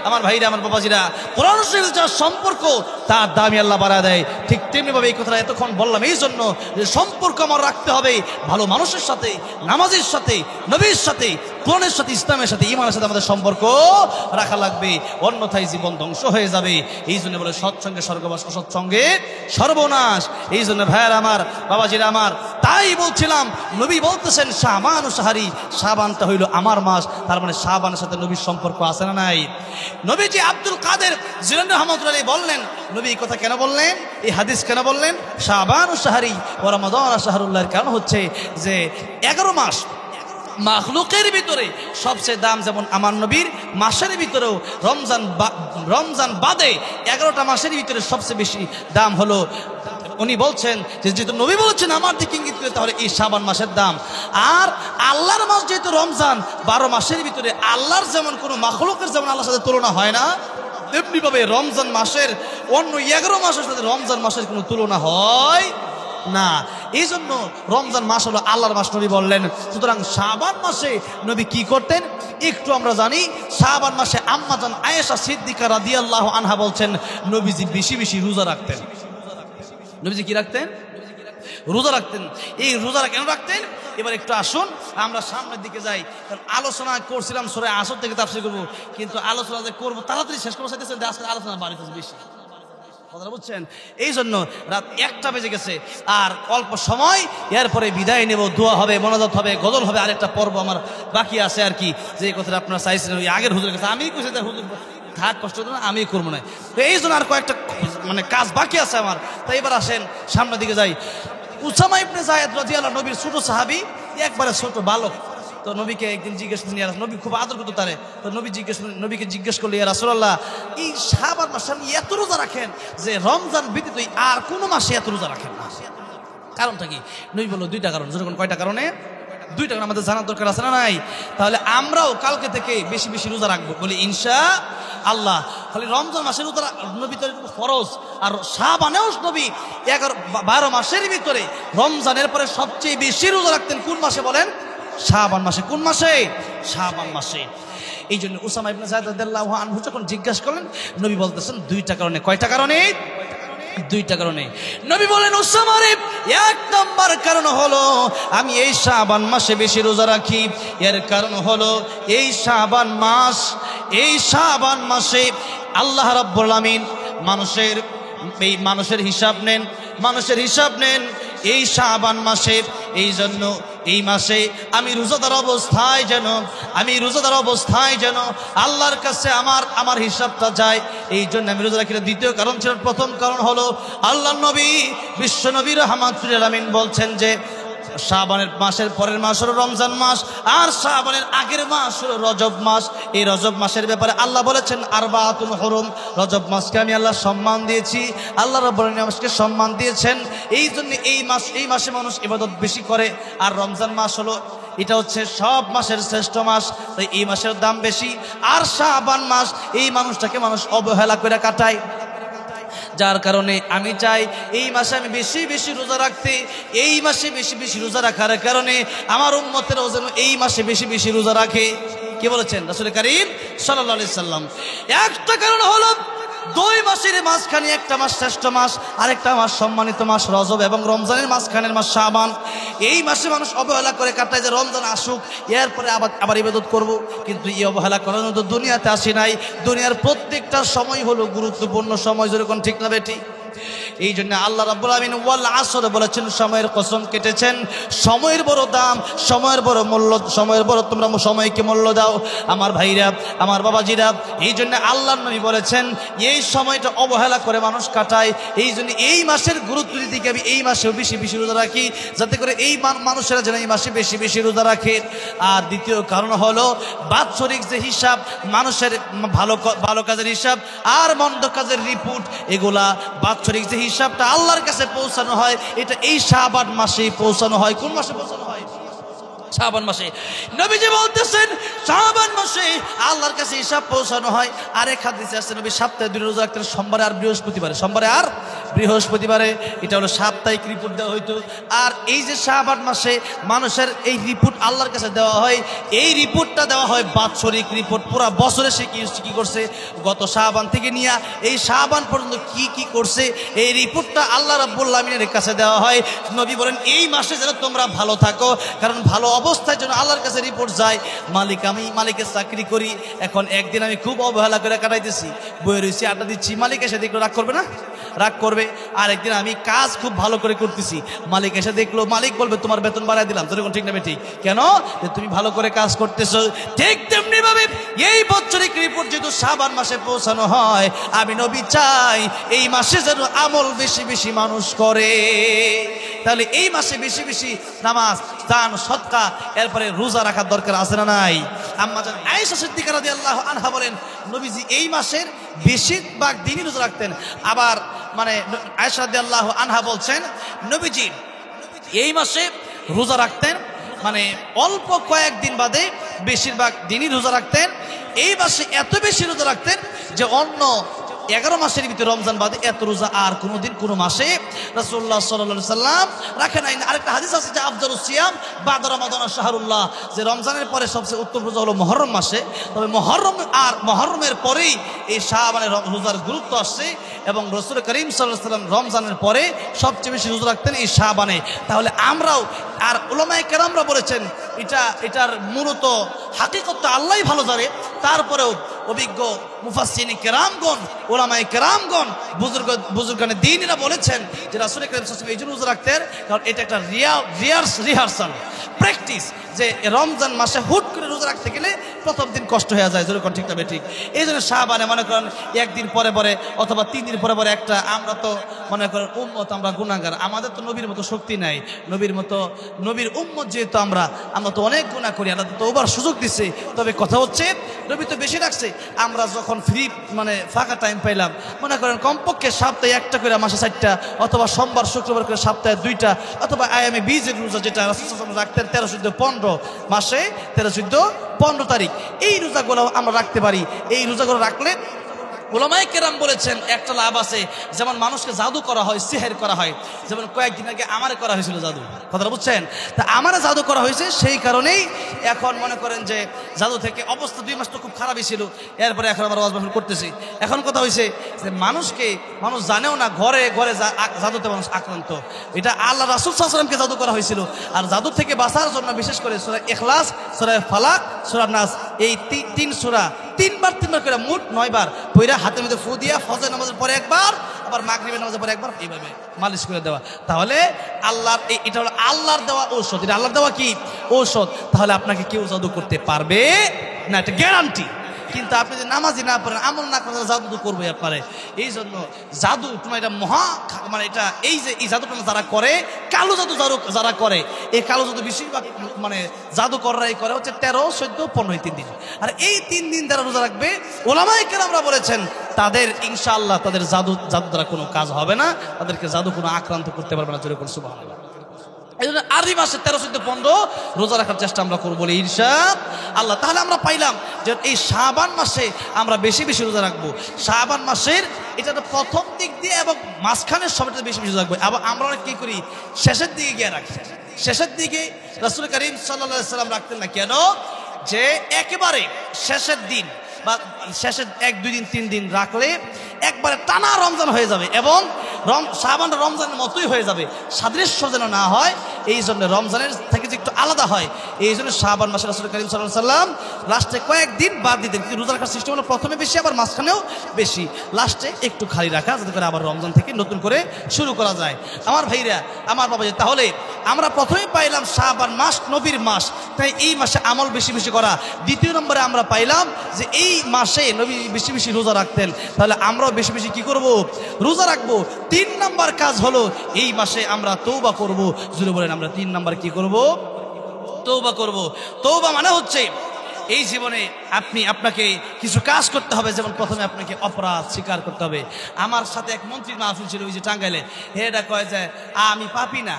আমার ভাইরা, আমার বাবাজিরা? কোরআন শরীফের যার সম্পর্ক তার দামি আল্লাহ বাড়ায় দেয়। ঠিক তেমনিভাবে এই কথাটা এতক্ষণ বললাম এই জন্য যে সম্পর্ক আমার রাখতে হবে ভালো মানুষের সাথে, নামাজের সাথে, নবীর সাথে, কোরআনের সাথে, ইসলামের সাথে, ঈমানের সাথে আমাদের সম্পর্ক রাখা লাগবে, অন্যথায় জীবন ধ্বংস হয়ে যাবে। এই জন্য বলে সৎসঙ্গে স্বর্গবাস, অসৎসঙ্গে সর্বনাশ। এই জন্য ভাইয়ার আমার, বাবাজিরা আমার, তাই বলছিলাম নবী বলতেছেন শাবান ও শাহরি, শাবানটা হইল আমার মাস, তার মানে শাবানের সাথে নবীর সম্পর্ক আছে না নাই? নবীজি আব্দুল কাদের জিলানী রাহমাতুল্লাহ আলাইহি বললেন, নবী এই কথা কেন বললেন, এই হাদিস কেন বললেন? শাবান ও শাহরি ও রমাদান শাহরুল্লাহর কারণ হচ্ছে যে 11 মাস মাখলুকের ভিতরে সবচেয়ে দাম, যেমন আমার নবীর মাসের ভিতরেও রমজান বাদে 11টা মাসের ভিতরে সবচেয়ে বেশি দাম হলো। উনি বলছেন যে যেহেতু নবী বলেছেন আমার দিকে ইঙ্গিত করে, তাহলে এই শাবান মাসের দাম। আর আল্লাহর মাস যেহেতু রমজান, 12 মাসের ভিতরে আল্লাহর যেমন কোনো মাখলুকের যেমন আল্লাহর সাথে তুলনা হয় না, তেমনিভাবে রমজান মাসের অন্য 11 মাসের সাথে রমজান মাসের কোনো তুলনা হয় না। এই জন্য রমজান মাস হলো আল্লাহর মাস নবী বললেন। সুতরাং শাবান মাসে নবী কি করতেন একটু আমরা জানি। শাবান মাসে আম্মাজান আয়েশা সিদ্দিকা রাদিয়াল্লাহু আনহা বলছেন নবীজি বেশি বেশি রোজা রাখতেন। নবীজি কি রাখতেন? রোজা রাখতেন। এই রোজা কেন রাখতেন এবার একটু আসুন আমরা সামনের দিকে যাই। কারণ আলোচনা করছিলাম সূরা আসর থেকে তাফসীর করব, কিন্তু আলোচনা যে করবো তাড়াতাড়ি শেষ করবো চাইতেছেন, আজকে আলোচনা বাড়িতেছে বেশি, কথাটা বুঝছেন? এই জন্য রাত 1টা বেজে গেছে আর অল্প সময়, এরপরে বিদায় নেব, দোয়া হবে, মোনাজাত হবে, গজল হবে, আরেকটা পর্ব আমার বাকি আছে আর কি। যে কথাটা আপনারা চাইছিলেন ওই আগের হুজুরের কাছে, আমি কইছি হুজুর থাক কষ্ট না, আমি করবো না। তো এই জন্য আর কয়েকটা মানে কাজ বাকি আছে আমার। তাই এবার আসেন সামনের দিকে যাই। উসামা ইবনে যায়েদ রাদিয়াল্লাহু আনহু নবীর ছোট সাহাবী, একবারে ছোট বালক। তো নবীকে একদিন জিজ্ঞেস করলেন, নবী খুব আদর করতো তারে। তো নবীকে জিজ্ঞেস করলে, ইয়া রাসূলুল্লাহ এই শাবান মাসে আপনি এত রোজা রাখেন যে রমজান ব্যতীত আর কোনো মাসে এত রোজা রাখেন না, কারণটা কি? নবী বলল 2টা কারণ। যখন কয়টা কারণে? 2টা কারণ আমাদের জানার দরকার আছে না নাই? তাহলে আমরাও কালকে থেকে বেশি বেশি রোজা রাখবো বলি ইনশাআল্লাহ। খালি রমজান মাসের রোজা নবী তো ফরজ, আর শাবানেও নবী 12 মাসের ভিতরে রমজানের পরে সবচেয়ে বেশি রোজা রাখতেন কোন মাসে বলেন? শাবান মাসে। কোন মাসে? শাবান মাসে। এই জন্য উসামা ইবনে যায়েদ রাদিয়াল্লাহু আনহু যখন জিজ্ঞাসা করলেন নবী বলতেছেন 2টা কারণে। কয়টা কারণে? 2টা কারণে। নবী বলেন উসামা রে, 1 নাম্বার কারণ হলো আমি এই শাবান মাসে বেশি রোজা রাখি। এর কারণ হলো এই শাবান মাসে আল্লাহ রাব্বুল আমিন মানুষের হিসাব নেন এই শাবান মাসে। এই জন্য এই মাসে আমি রোজাদার অবস্থায় যেন আল্লাহর কাছে আমার হিসাবটা যায়, এই জন্য আমি রোজা রাখি। 2য় কারণ ছিল, প্রথম কারণ হলো আল্লাহর নবী বিশ্ব নবী রাহমাতুল লিল আলামিন বলছেন যে শাবানের মাসের পরের মাস হলো রমজান মাস, আর শাবানের আগের মাস হলো রজব মাস। এই রজব মাসের ব্যাপারে আল্লাহ বলেছেন আরবাতুল হুরুম, রজব মাসকে আমি আল্লাহ সম্মান দিয়েছি, আল্লাহ রাব্বুল আলামিন আমাকে সম্মান দিয়েছেন। এই জন্য এই মাসে মানুষ ইবাদত বেশি করে। আর রমজান মাস হলো এটা হচ্ছে সব মাসের শ্রেষ্ঠ মাস, তাই এই মাসের দাম বেশি। আর শাবান মাস এই মাসটাকে মানুষ অবহেলা করে কাটায়, যার কারণে আমি চাই এই মাসে আমি বেশি বেশি রোজা রাখতে। এই মাসে বেশি বেশি রোজা রাখার কারণে আমার উম্মতেরাও যেন এই মাসে বেশি বেশি রোজা রাখে। কে বলেছেন? রাসূল কারীম সাল্লাল্লাহু আলাইহি সাল্লাম। একটা কারণ হলো 2 মাসের মাঝখানে একটা মাস শ্রেষ্ঠ মাস, আরেকটা মাস সম্মানিত মাস রজব, এবং রমজানের মাঝখানের মাস শাবান। এই মাসে মানুষ অবহেলা করে কাটায় যে রমজান আসুক এরপরে আবার ইবাদত করব, কিন্তু এই অবহেলা করার মতো দুনিয়াতে আসি নাই। দুনিয়ার প্রত্যেকটা সময় হলো গুরুত্বপূর্ণ সময়, যেরকম ঠিক না বেটি? এই জন্য আল্লাহ রাব্বুল আমিন ওয়াল আসর বলেছেন, সময়ের কসম কেটেছেন। সময়ের বড় দাম, সময়ের বড় মূল্য, সময়ের বড় তোমরা সময়কে মূল্য দাও আমার ভাইরা, আমার বাবাজিরা। এই জন্য আল্লাহর নবী বলেছেন এই সময়টা অবহেলা করে মানুষ কাটায়। এই জন্য এই মাসের গুরুত্ব দিকে আমি এই মাসেও বেশি বেশি রোজা রাখি, যাতে করে এই মানুষেরা যেন এই মাসে বেশি বেশি রোজা রাখে। আর 2য় কারণ হলো বাৎসরিক যে হিসাব, মানুষের ভালো কাজের হিসাব আর মন্দ কাজের রিপোর্ট, এগুলা বাৎসরিক যে হিসাবটা আল্লাহর কাছে পৌঁছানো হয়, এটা এই শাবান মাসেই পৌঁছানো হয়। কোন মাসে পৌঁছানো হয়? শাবান মাসে। নবীজি বলতেছেন শাবান মাসে আল্লাহর কাছে হিসাব পৌঁছানো হয়। আরেক হাদিসে আছে নবী সপ্তাহে 2 রোজা রাখতেন, সোমবারে আর বৃহস্পতিবারে। এটা হলো সাপ্তাহিক রিপোর্ট দেওয়া হইতো। আর এই যে শাবান মাসে মানুষের এই রিপোর্ট আল্লাহর কাছে দেওয়া হয়, এই রিপোর্টটা দেওয়া হয় বাৎসরিক রিপোর্ট। পুরো বছরে সে কি করছে, গত শাবান থেকে নিয়ে এই শাবান পর্যন্ত কি করছে, এই রিপোর্টটা আল্লাহ রাব্বুল আমিনের কাছে দেওয়া হয়। নবী বলেন এই মাসে যেন তোমরা ভালো থাকো, কারণ ভালো অবস্থায় যেন আল্লাহর কাছে রিপোর্ট যায়। আমি মালিকের চাকরি করি, এখন একদিন আমি খুব অবহেলা করে কাটাইতেছি, বইয়ে রয়েছি, আড্ডা দিচ্ছি, মালিক এসে দেখলো রাগ করবে না? রাগ করবে। আর একদিন আমি কাজ খুব ভালো করে করতেছি, মালিক এসে দেখলো, মালিক বলবে তোমার বেতন বাড়ায় দিলাম। তোর ঠিক নেবে? ঠিক। কেন? যে তুমি ভালো করে কাজ করতেছো। ঠিক তেমনি ভাবে এই বাৎসরিক রিপোর্ট যেহেতু শাবান মাসে পৌঁছানো হয়, আমি নবী চাই এই মাসে যেন আমল বেশি বেশি মানুষ করে। তাহলে এই মাসে বেশি বেশি নামাজ, দান, সদকা, এরপরে রোজা রাখার দরকার আছে না নাই? আম্মা জান আয়েশা সিদ্দিকা রাদিয়াল্লাহু আনহা বলেন নবীজি এই মাসের বেশিরভাগ দিনই রোজা রাখতেন। আবার আয়েশা রাদিয়াল্লাহু আনহা বলছেন নবীজি এই মাসে রোজা রাখতেন, অল্প কয়েকদিন বাদে বেশিরভাগ দিনই রোজা রাখতেন। এই মাসে এত বেশি রোজা রাখতেন যে 11 মাসের ভিতরে রমজান বাদে এত রোজা আর কোনোদিন কোনো মাসে রাসূলুল্লাহ সাল্লাল্লাহু আলাইহি সাল্লাম রাখে নাই। আরেকটা হাদিস আছে যে আফদালুস সিয়াম বা'দা রমাদান শাহরুল্লাহ, যে রমজানের পরে সবচেয়ে উত্তম রোজা হলো মুহররম মাসে। তবে মুহররমের পরেই এই শাবানের রোজার গুরুত্ব আসছে এবং রাসূল করিম সাল্লাল্লাহু আলাইহি সাল্লাম রমজানের পরে সবচেয়ে বেশি রোজা রাখতেন এই শাবানে। তাহলে আমরাও, আর উলামায়ে কেরামরা বলেছেন এটার মূলত হাকিকত আল্লাহই ভালো জানে, তারপরেও অভিজ্ঞ মুফাসসিরিন কেরামগণ, উলামায়ে কেরামগণ, বুজুর্গানে দ্বীনরা বলেছেন যে রাসূল করিম সাল্লাল্লাহু আলাইহি ওয়াসাল্লাম এই জন্য রোজা রাখতেন কারণ এটা একটা রিহার্সাল প্র্যাকটিস, যে রমজান মাসে হুট করে রোজা রাখতে গেলে প্রথম দিন কষ্ট হয়ে যায়, যেরকম ঠিক তবে ঠিক। এই জন্য শাবানে মনে করেন একদিন পরে পরে অথবা 3 দিন পরে পরে একটা, আমরা তো মনে করেন উম্মত, আমরা গুনাহগার, আমাদের তো নবীর মতো শক্তি নাই, নবীর উম্মত যেহেতু আমরা তো অনেক গুনাহ করি, আল্লাহ তো ওবার সুযোগ দিচ্ছে। তবে কথা হচ্ছে নবী তো বেশি রাখছে, আমরা যখন ফ্রি মানে ফাঁকা টাইম পাইলাম, মনে করেন কমপক্ষে সপ্তাহে একটা করে, মাসে 4টা, অথবা সোমবার শুক্রবার করে সপ্তাহে 2টা, অথবা আয়ামে বীজের রোজা যেটা রাসূল রাখতেন 13, 14, 15 মাসে 13, 14, 15 তারিখ, এই রোজাগুলো আমরা রাখতে পারি। এই রোজাগুলো রাখলে উলামায়ে কেরাম বলেছেন একটা লাভ আছে, যেমন মানুষকে জাদু করা হয়, সিহের করা হয়, যেমন কয়েকদিন আগে আমারে করা হয়েছিল জাদু, কথাটা বুঝছেন? তা আমারে জাদু করা হয়েছে, সেই কারণেই এখন মনে করেন যে জাদু থেকে অবস্থা 2 মাস তো খুব খারাপই ছিল, এরপরে এখন আমরা ওয়াজ মাহফিল করতেছি। এখন কথা হয়েছে যে মানুষ জানেও না, ঘরে ঘরে জাদুতে মানুষ আক্রান্ত। এটা আল্লাহ রাসূল সাল্লাল্লাহু আলাইহি ওয়াসাল্লামকে জাদু করা হয়েছিল। আর জাদু থেকে বাঁচার জন্য বিশেষ করে সূরা ইখলাস, সূরা ফালাক, সূরা নাস, এই 3 সূরা 3 বার করে মোট 9 বার পড়া হাতের মধ্যে ফু দিয়া ফজর নামাজের পরে একবার, আবার মাগরিবের নামাজের পরে একবার, এইভাবে মালিশ করে দেওয়া। তাহলে এটা হলো আল্লাহর দেওয়া ঔষধ, এটা আল্লাহর দেওয়া কি ঔষধ। তাহলে আপনাকে কেউ জাদু করতে পারবে না, এটা গ্যারান্টি। কিন্তু আপনি যদি নামাজি না পড়েন, আমল না করেন, জাদু করবে আপনারে। এই জন্য জাদু তোমার এটা মানে এটা এই যে এই জাদুটা যারা করে, কালো জাদু যারা করে, এই কালো জাদু বেশিরভাগ মানে জাদুকররাই করে হচ্ছে 13, 14, 15 3 দিন। আর এই 3 দিন যারা রোজা রাখবে, উলামায়ে কেরামরা বলেছেন তাদের ইনশাআল্লাহ তাদের জাদু দ্বারা কোনো কাজ হবে না, তাদেরকে জাদু কোনো আক্রান্ত করতে পারবে না। যেরকম সুবহানাল্লাহ। এই জন্য আরবি মাসে 13, 14, 15 রোজা রাখার চেষ্টা আমরা করবো বলে ইনশাআল্লাহ। তাহলে আমরা পাইলাম যে এই শাবান মাসে আমরা বেশি বেশি রোজা রাখবো। শাবান মাসের এটা তো প্রথম দিক দিয়ে এবং মাঝখানের সবটা বেশি বেশি রাখবো। আবার আমরা কি করি, শেষের দিকে গিয়ে রাখি। শেষের দিকে রাসূল করিম সাল্লাল্লাহু আলাইহি সাল্লাম রাখতেন না কেন? যে একেবারে শেষের দিন বা শেষের 1, 2 দিন 3 দিন রাখলে একবারে টানা রমজান হয়ে যাবে এবং শাবান রমজানের মতোই হয়ে যাবে, সাদৃশ্য যেন না হয়। এই জন্য রমজানের থেকে যে একটু আলাদা হয়, এই জন্য শাবান মাসে রাসূল করিম সাল্লাল্লাহু আলাইহি সাল্লাম লাস্টে কয়েকদিন বাদ দিতেন। কিন্তু রোজা রাখার সিস্টেম হলো প্রথমে বেশি, আবার মাঝখানেও বেশি, লাস্টে একটু খালি রাখা, যাতে করে আবার রমজান থেকে নতুন করে শুরু করা যায়। আমার ভাইরা, আমার বাবা, তাহলে আমরা প্রথমেই পাইলাম শাবান মাস নবীর মাস, তাই এই মাসে আমল বেশি বেশি করা। দ্বিতীয় নম্বরে আমরা পাইলাম যে এই মাসে নবী বেশি বেশি রোজা রাখতেন, তাহলে আমরাও বেশি বেশি কি করব, রোজা রাখবো। 3 নাম্বার কাজ হলো এই মাসে আমরা তওবা করব। জুড়ে বলেন, আমরা 3 নাম্বার কি করব, তওবা করব। তওবা মানে হচ্ছে এই জীবনে আপনাকে কিছু কাজ করতে হবে। যেমন প্রথমে আপনাকে অপরাধ স্বীকার করতে হবে। আমার সাথে এক মন্ত্রীর মাহফিল ছিল ওই যে টাঙ্গাইলে, এটা কয় যে আমি পাপী না,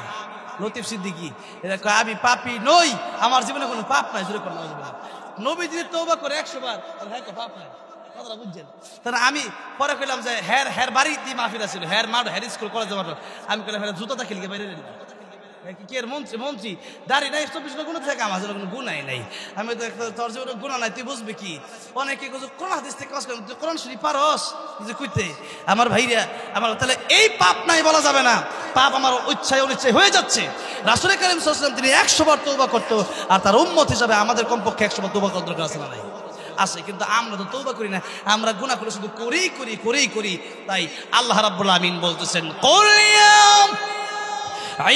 লতিফ সিদ্দিকী, এটা কয় আমি পাপী নই, আমার জীবনে কোনো পাপ নাই। জুড়ে করলাম নবী যদি তওবা করে 100 বার, হ্যাঁ তো পাপ নাই, কথাটা বুঝছেন? তাহলে আমি পরে কইলাম যে হ্যার বাড়িতে মাহফিল ছিল, হ্যার স্কুল কলেজে মাঠ, আমি কইলাম হ্যাঁ জুতাটা খেলকে বাইরে কি এর মন্ত্রী দাঁড়ি নাই, 24 গুণ থেকে আমার কোনো গুণাই নাই। আমি তো তোর জীবনে গুণা নাই, তুই বুঝবি কি? অনেকে কোন হাদিস থেকে কাজ করেন, তুই কোরআন শরীফ পারস যে কইতে? আমার ভাইরা, আমার তাহলে এই পাপ নাই বলা যাবে না, পাপ আমার ইচ্ছায় অনিচ্ছায় হয়ে যাচ্ছে। রাসূল করিম সাল্লাল্লাহু আলাইহি ওয়াসাল্লাম তিনি 100 বার তওবা করতো, আর তার উম্মত হিসাবে আমাদের কমপক্ষে 100 বার তওবা করার দরকার আছে না নাই? আছে। কিন্তু আমরা তো তওবা করি না, আমরা গুনাহ করে শুধু করি। তাই আল্লাহ রাব্বুল আমিন বলতেছেন, কুল ইয়া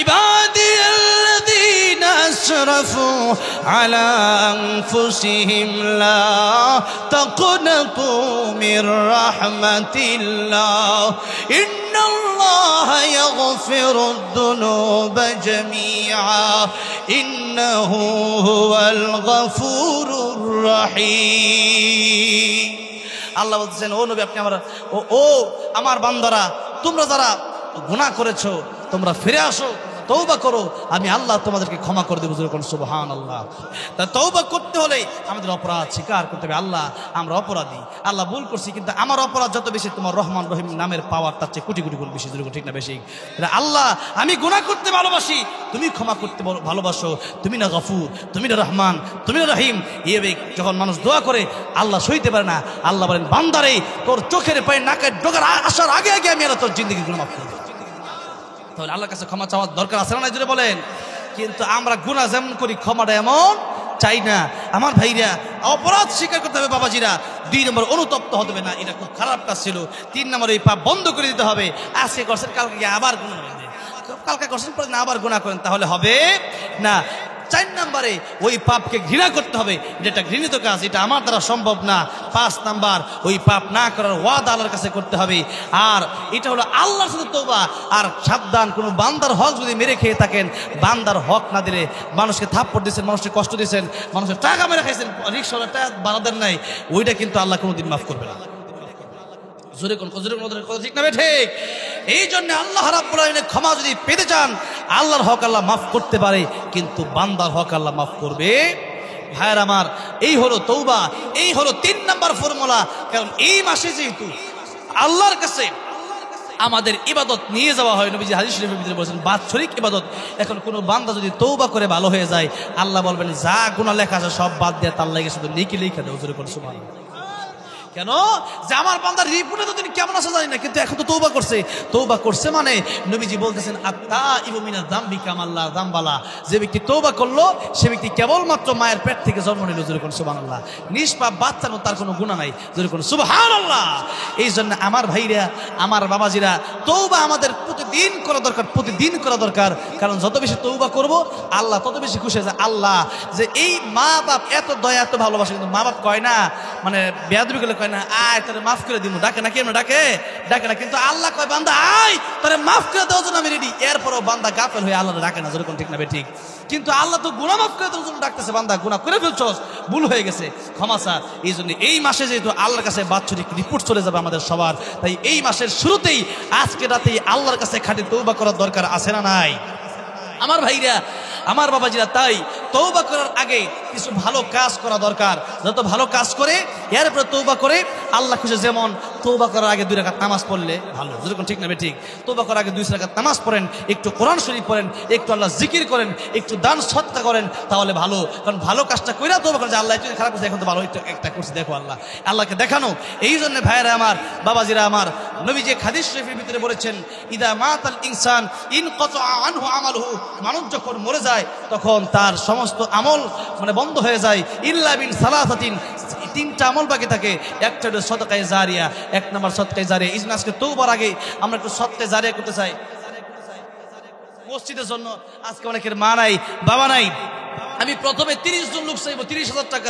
ইবাদিয়াল্লাযীনা আসরাফু আলা আনফুসিহিম লা তাকনাতু মির রাহমাতিল্লাহ ইন্নাল্লাহা ইয়াগফিরুদ দুনুবা জামিআ ইন্নাহু হুয়াল গফুরুর রহিম। আল্লাহ বলতেছেন, ও নবী, আপনি আমার বান্দারা, তোমরা যারা গুনাহ করেছো তোমরা ফিরে আসো, তওবা করো, আমি আল্লাহ তোমাদেরকে ক্ষমা করে দেবো। সুবহানাল্লাহ। তা তওবা করতে হলে আমাদের অপরাধ স্বীকার করতে হবে। আল্লাহ আমরা অপরাধী, আল্লাহ ভুল করছি, কিন্তু আমার অপরাধ যত বেশি তোমার রহমান রহিম নামের পাওয়ার তার চেয়ে কোটি কোটি গুণ বেশি। ঠিক না বেশি? আল্লাহ আমি গুনাহ করতে ভালোবাসি, তুমি ক্ষমা করতে ভালোবাসো, তুমি না গফুর, তুমি না রহমান, তুমি না রহিম। এইভাবে যখন মানুষ দোয়া করে আল্লাহ সইতে পারে না, আল্লাহ বলেন বান্দারে তোর চোখের পায়ে নাকের ডগার আসার আগে আগে আমি তোর জিন্দগি গুনাহ মাফ করে দেব। তাহলে আল্লাহর কাছে ক্ষমা চাওয়ার দরকার আছে না জুড়ে বলেন? কিন্তু আমরা গুনাহ যেমন করি ক্ষমাটা এমন চাই না। আমার ভাইরা, অপরাধ স্বীকার করতে হবে বাবাজিরা। 2 নম্বর অনুতপ্ত হতে হবে না, এটা খুব খারাপ কাজ ছিল। 3 নম্বর এই পাপ বন্ধ করে দিতে হবে। আজকে করছেন কালকে গিয়ে আবার গুনাহ করেন, কালকে করছেন পরে না আবার গুনাহ করেন, তাহলে হবে না। 4 নম্বরে ওই পাপকে ঘৃণা করতে হবে, যেটা ঘৃণিত কাজ, এটা আমার দ্বারা সম্ভব না। 5 নাম্বার ওই পাপ না করার ওয়াদা আল্লাহর কাছে করতে হবে। আর এটা হলো আল্লাহর সাথে তওবা। আর সাবধান, কোনো বান্দার হক যদি মেরে খেয়ে থাকেন, বান্দার হক না দিলে, মানুষকে থাপ্পড় দিয়েছেন, মানুষকে কষ্ট দিয়েছেন, মানুষের টাকা মেরে খাইছেন, রিক্সাওয়ালা টাকা ভাড়া দেন নাই, ওইটা কিন্তু আল্লাহ কোনোদিন মাফ করবে না। ঠিক না ঠিক? এই জন্য আল্লাহ রাব্বুল আলামিনের ক্ষমা যদি পেতে চান, আল্লাহর হক আল্লাহ মাফ করতে পারে, কিন্তু বান্দার হক আল্লাহ মাফ করবে। ভাইয়ের আমার, এই হলো তওবা, এই হলো 3 নাম্বার ফর্মুলা। কারণ এই মাসে যেহেতু আল্লাহর কাছে আমাদের ইবাদত নিয়ে যাওয়া হয়, নবীজি হাদিস শরীফের ভিতরে বলেছেন বাৎসরিক ইবাদত। এখন কোনো বান্দা যদি তওবা করে ভালো হয়ে যায়, আল্লাহ বলবেন যা গুনাহ লেখা আছে সব বাদ দিয়ে তার লাগে শুধু নেকি লিখে দাও। জোরে করে সুবহানাল্লাহ। কেন? যে আমার বান্দার রিপোর্টে তো তিনি কেমন আছে জানি না, কিন্তু এখন তো তওবা করছে। তওবা করছে মানে নবীজি বলতেছেন আত্তাইবু মিনাজ যামবি কামান লা যামবালা। যে ব্যক্তি তওবা করলো সে ব্যক্তি কেবলমাত্র মায়ের পেট থেকে জন্ম নিল। জোরে করে সুবহানাল্লাহ। নিষ্পাপ বাচ্চা, তার কোনো গুনাহ নাই। জোরে করে সুবহানাল্লাহ। এই জন্য আমার ভাইরা, আমার বাবাজিরা, তওবা আমাদের প্রতিদিন করা দরকার, প্রতিদিন করা দরকার। কারণ যত বেশি তওবা করব আল্লাহ তত বেশি খুশি হয়। আল্লাহ যে এই মা বাপ এত দয়া এত ভালোবাসে, কিন্তু মা বাপ কয় না, মানে বেয়াদবি করলে কয় না আয় তোরে মাফ করে দিব, ডাকে না, কেমন ডাকে ডাকে না, কিন্তু আল্লাহ কয় বান্দা আয় তোরে মাফ করে দেওয়ার জন্য আমি রেডি। এরপরও বান্দা গাফেল হয়ে আল্লাহ ডাকে না। যেরকম ঠিক না বে ঠিক? কিন্তু আল্লাহ তো গুনাহ মাফ করে দেওয়ার জন্য ডাকতেছে, বান্দা গুনাহ করে ফেলছস, ভুল হয়ে গেছে, ক্ষমা চা। এই জন্য এই মাসে যেহেতু আল্লাহর কাছে বাৎসরিক রিপোর্ট চলে যাবে আমাদের সবার, তাই এই মাসের শুরুতেই আজকে রাতেই আল্লাহর কাছে খাঁটি তওবা করার দরকার আছে না নাই? আমার ভাইরা, আমার বাবাজিরা, তাই তওবা করার আগে কিছু ভালো কাজ করা দরকার। যত ভালো কাজ করে এরপরে তওবা করে আল্লাহ খুশি। যেমন তওবা করার আগে 2 রাকাত নামাজ পড়লে ভালো। যেরকম ঠিক না ঠিক? তওবা করার আগে 2 রাকাত নামাজ পড়েন, একটু কোরআন শরীফ পড়েন, একটু আল্লাহ জিকির করেন, একটু দান সদকা করেন, তাহলে ভালো। কারণ ভালো কাজটা কইরা তওবা করেন যে আল্লাহ একটু খারাপ করছে, এখন তো ভালো একটা করছি, দেখো আল্লাহ, আল্লাহকে দেখানো। এই জন্য ভাইয়েরা আমার, বাবাজিরা আমার, নবীজি হাদিস শরীফের ভিতরে বলেছেন ইদা মাতাল ইনসান ইনকাতা আনহু আমালুহু। মানুষ যখন মরে যায় তখন তার সমস্ত আমল মানে বন্ধ হয়ে যায়। ইল্লা বিন সালাসাতিন, 3টা আমল বাকি থাকে। একটা হলো সদকায়ে জারিয়া। 1 নম্বর সদকায়ে জারিয়া। এই জন্য আজকে তওবার আগে আমরা একটু সদকায়ে জারিয়া করতে চাই। মসজিদের জন্য আজকে অনেকের মা নাই, বাবা নাই। আমি প্রথমে 30 জন লোক চাইবো, 30,000 টাকা।